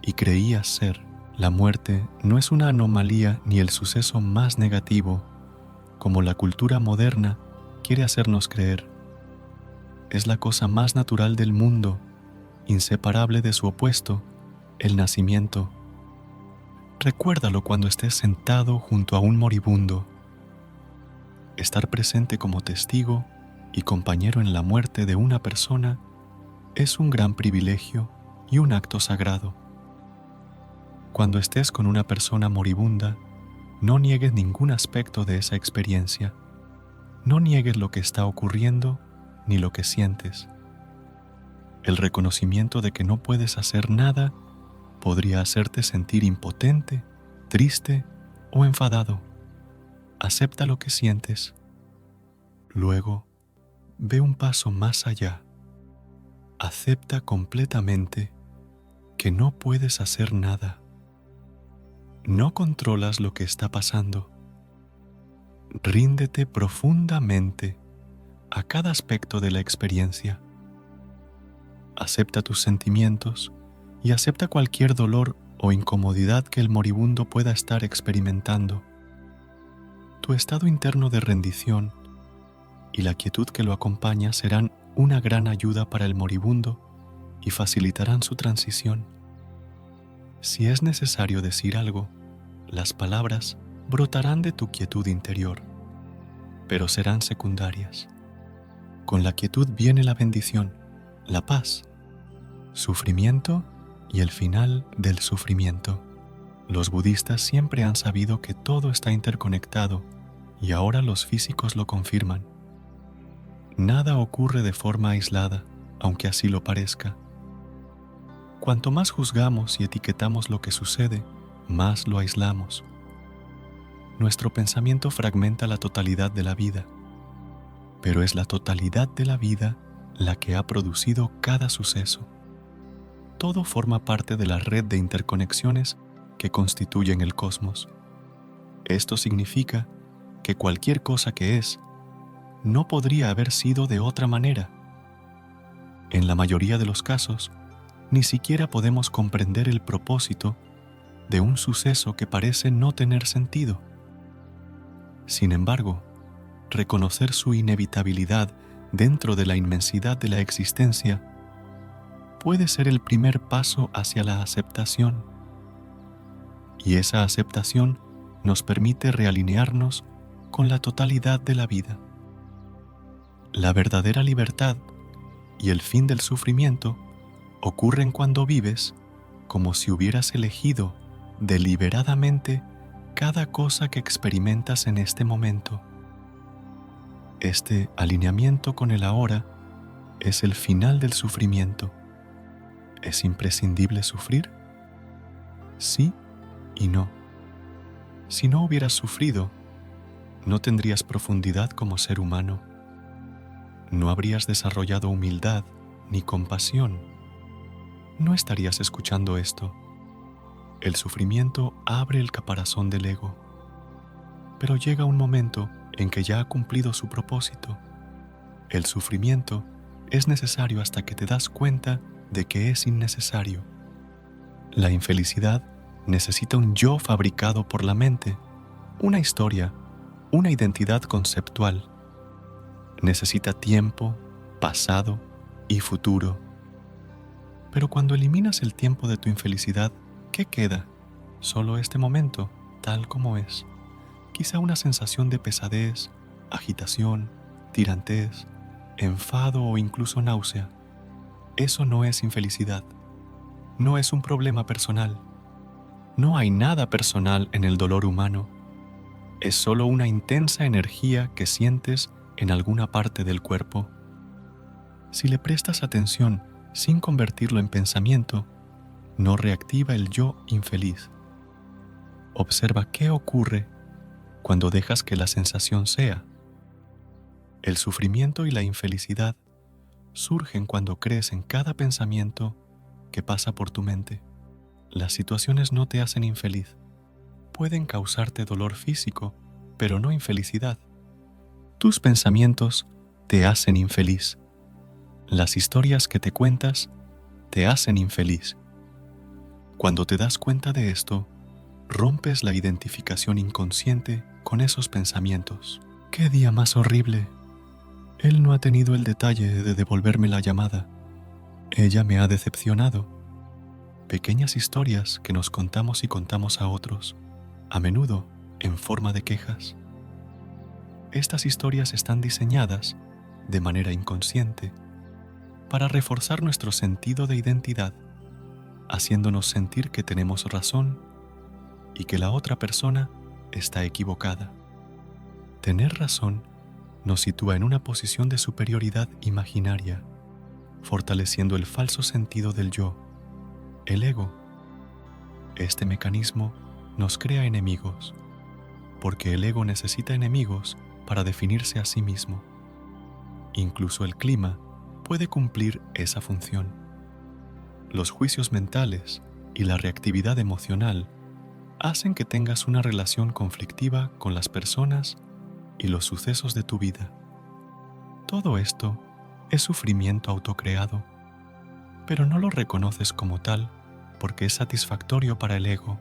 y creías ser. La muerte no es una anomalía ni el suceso más negativo, como la cultura moderna quiere hacernos creer. Es la cosa más natural del mundo, inseparable de su opuesto, el nacimiento. Recuérdalo cuando estés sentado junto a un moribundo. Estar presente como testigo y compañero en la muerte de una persona es un gran privilegio y un acto sagrado. Cuando estés con una persona moribunda, no niegues ningún aspecto de esa experiencia. No niegues lo que está ocurriendo ni lo que sientes. El reconocimiento de que no puedes hacer nada podría hacerte sentir impotente, triste o enfadado. Acepta lo que sientes. Luego, ve un paso más allá. Acepta completamente que no puedes hacer nada. No controlas lo que está pasando. Ríndete profundamente a cada aspecto de la experiencia. Acepta tus sentimientos y acepta cualquier dolor o incomodidad que el moribundo pueda estar experimentando. Tu estado interno de rendición y la quietud que lo acompaña serán una gran ayuda para el moribundo y facilitarán su transición. Si es necesario decir algo, las palabras brotarán de tu quietud interior, pero serán secundarias. Con la quietud viene la bendición, la paz, sufrimiento y el final del sufrimiento. Los budistas siempre han sabido que todo está interconectado y ahora los físicos lo confirman. Nada ocurre de forma aislada, aunque así lo parezca. Cuanto más juzgamos y etiquetamos lo que sucede, más lo aislamos. Nuestro pensamiento fragmenta la totalidad de la vida, pero es la totalidad de la vida la que ha producido cada suceso. Todo forma parte de la red de interconexiones que constituyen el cosmos. Esto significa que cualquier cosa que es, no podría haber sido de otra manera. En la mayoría de los casos, ni siquiera podemos comprender el propósito de un suceso que parece no tener sentido. Sin embargo, reconocer su inevitabilidad dentro de la inmensidad de la existencia puede ser el primer paso hacia la aceptación. Y esa aceptación nos permite realinearnos con la totalidad de la vida. La verdadera libertad y el fin del sufrimiento ocurren cuando vives como si hubieras elegido deliberadamente cada cosa que experimentas en este momento. Este alineamiento con el ahora es el final del sufrimiento. ¿Es imprescindible sufrir? Sí y no. Si no hubieras sufrido, no tendrías profundidad como ser humano. No habrías desarrollado humildad ni compasión. No estarías escuchando esto. El sufrimiento abre el caparazón del ego. pero llega un momento en que ya ha cumplido su propósito. El sufrimiento es necesario hasta que te das cuenta de que es innecesario. La infelicidad necesita un yo fabricado por la mente, una historia, una identidad conceptual. Necesita tiempo, pasado y futuro. Pero cuando eliminas el tiempo de tu infelicidad, ¿qué queda? Solo este momento, tal como es. Quizá una sensación de pesadez, agitación, tirantez, enfado o incluso náusea. Eso no es infelicidad. No es un problema personal. No hay nada personal en el dolor humano. Es solo una intensa energía que sientes en alguna parte del cuerpo. Si le prestas atención sin convertirlo en pensamiento, no reactiva el yo infeliz. Observa qué ocurre cuando dejas que la sensación sea. El sufrimiento y la infelicidad surgen cuando crees en cada pensamiento que pasa por tu mente. Las situaciones no te hacen infeliz. Pueden causarte dolor físico, pero no infelicidad. Tus pensamientos te hacen infeliz. Las historias que te cuentas te hacen infeliz. Cuando te das cuenta de esto, rompes la identificación inconsciente con esos pensamientos. ¡Qué día más horrible! Él no ha tenido el detalle de devolverme la llamada. Ella me ha decepcionado. Pequeñas historias que nos contamos y contamos a otros, a menudo en forma de quejas. Estas historias están diseñadas, de manera inconsciente, para reforzar nuestro sentido de identidad, haciéndonos sentir que tenemos razón y que la otra persona está equivocada. Tener razón nos sitúa en una posición de superioridad imaginaria, fortaleciendo el falso sentido del yo, el ego. Este mecanismo nos crea enemigos, porque el ego necesita enemigos para definirse a sí mismo. Incluso el clima puede cumplir esa función. Los juicios mentales y la reactividad emocional hacen que tengas una relación conflictiva con las personas y los sucesos de tu vida. Todo esto es sufrimiento autocreado, pero no lo reconoces como tal porque es satisfactorio para el ego.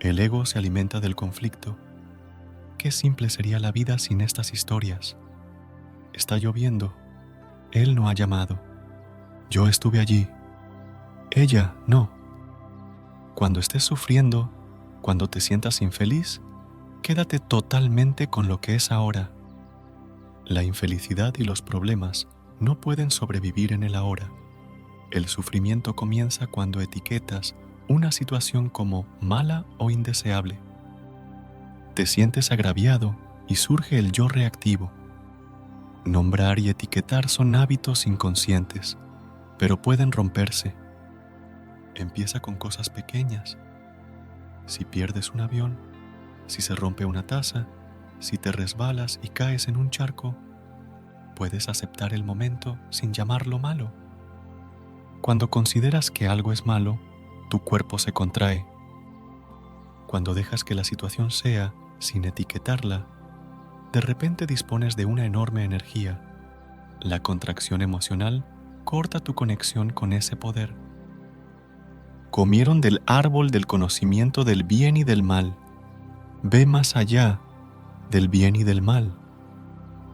El ego se alimenta del conflicto. Qué simple sería la vida sin estas historias. Está lloviendo. Él no ha llamado. Yo estuve allí. Ella no. Cuando estés sufriendo, cuando te sientas infeliz, quédate totalmente con lo que es ahora. La infelicidad y los problemas no pueden sobrevivir en el ahora. El sufrimiento comienza cuando etiquetas una situación como mala o indeseable. Te sientes agraviado y surge el yo reactivo. Nombrar y etiquetar son hábitos inconscientes, pero pueden romperse. Empieza con cosas pequeñas. Si pierdes un avión, si se rompe una taza, si te resbalas y caes en un charco, puedes aceptar el momento sin llamarlo malo. Cuando consideras que algo es malo, tu cuerpo se contrae. Cuando dejas que la situación sea sin etiquetarla, de repente dispones de una enorme energía. La contracción emocional corta tu conexión con ese poder. Comieron del árbol del conocimiento del bien y del mal. Ve más allá del bien y del mal.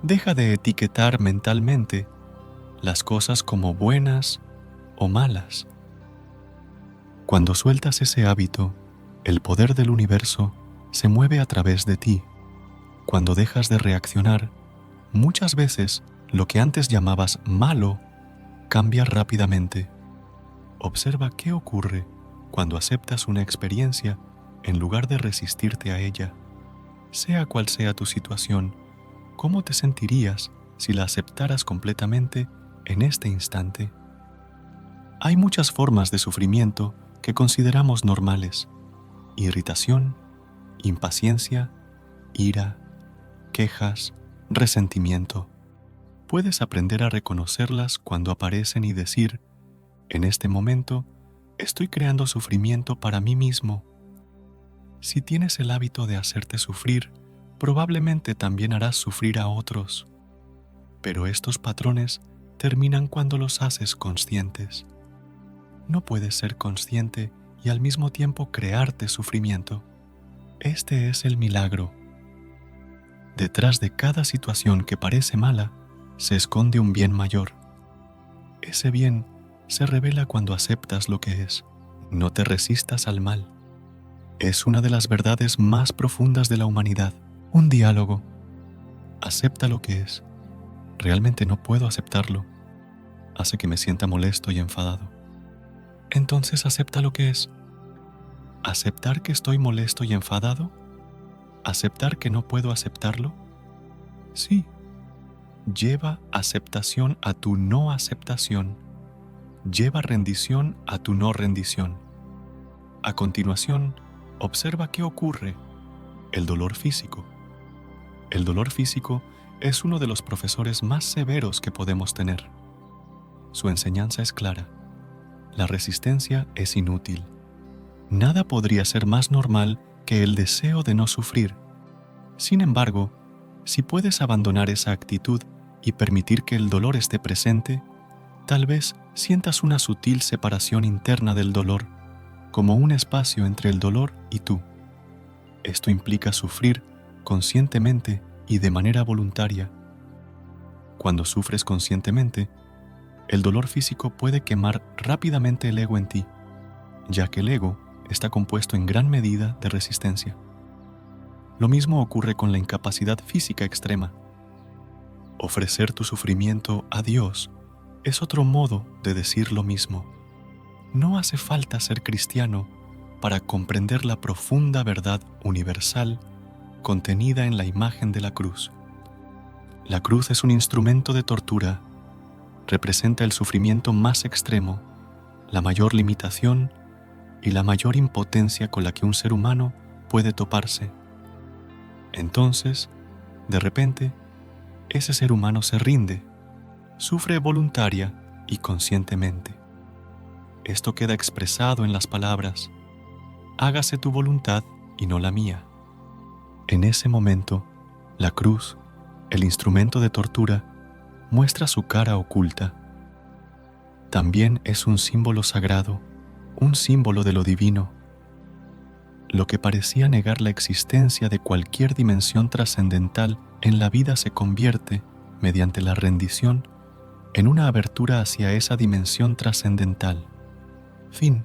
Deja de etiquetar mentalmente las cosas como buenas o malas. Cuando sueltas ese hábito, el poder del universo se mueve a través de ti. Cuando dejas de reaccionar, muchas veces lo que antes llamabas malo cambia rápidamente. Observa qué ocurre cuando aceptas una experiencia en lugar de resistirte a ella. Sea cual sea tu situación, ¿cómo te sentirías si la aceptaras completamente en este instante? Hay muchas formas de sufrimiento que consideramos normales: irritación, impaciencia, ira, quejas, resentimiento. Puedes aprender a reconocerlas cuando aparecen y decir: en este momento estoy creando sufrimiento para mí mismo. Si tienes el hábito de hacerte sufrir probablemente también harás sufrir a otros. Pero estos patrones terminan cuando los haces conscientes. No puedes ser consciente y al mismo tiempo crearte sufrimiento. Este es el milagro. Detrás de cada situación que parece mala, se esconde un bien mayor. Ese bien se revela cuando aceptas lo que es. No te resistas al mal. Es una de las verdades más profundas de la humanidad. Un diálogo. Acepta lo que es. Realmente no puedo aceptarlo. Hace que me sienta molesto y enfadado. Entonces acepta lo que es. ¿Aceptar que estoy molesto y enfadado? ¿Aceptar que no puedo aceptarlo? Sí. Lleva aceptación a tu no aceptación. Lleva rendición a tu no rendición. A continuación, observa qué ocurre. El dolor físico. El dolor físico es uno de los profesores más severos que podemos tener. Su enseñanza es clara. La resistencia es inútil. Nada podría ser más normal que el deseo de no sufrir. Sin embargo, si puedes abandonar esa actitud y permitir que el dolor esté presente, tal vez sientas una sutil separación interna del dolor, como un espacio entre el dolor y tú. Esto implica sufrir conscientemente y de manera voluntaria. Cuando sufres conscientemente, el dolor físico puede quemar rápidamente el ego en ti, ya que el ego está compuesto en gran medida de resistencia. Lo mismo ocurre con la incapacidad física extrema. Ofrecer tu sufrimiento a Dios es otro modo de decir lo mismo. No hace falta ser cristiano para comprender la profunda verdad universal contenida en la imagen de la cruz. La cruz es un instrumento de tortura, representa el sufrimiento más extremo, la mayor limitación y la mayor impotencia con la que un ser humano puede toparse. Entonces, de repente, ese ser humano se rinde, sufre voluntaria y conscientemente. Esto queda expresado en las palabras: hágase tu voluntad y no la mía. En ese momento, la cruz, el instrumento de tortura, muestra su cara oculta. También es un símbolo sagrado, un símbolo de lo divino. Lo que parecía negar la existencia de cualquier dimensión trascendental en la vida se convierte, mediante la rendición, en una abertura hacia esa dimensión trascendental. Fin.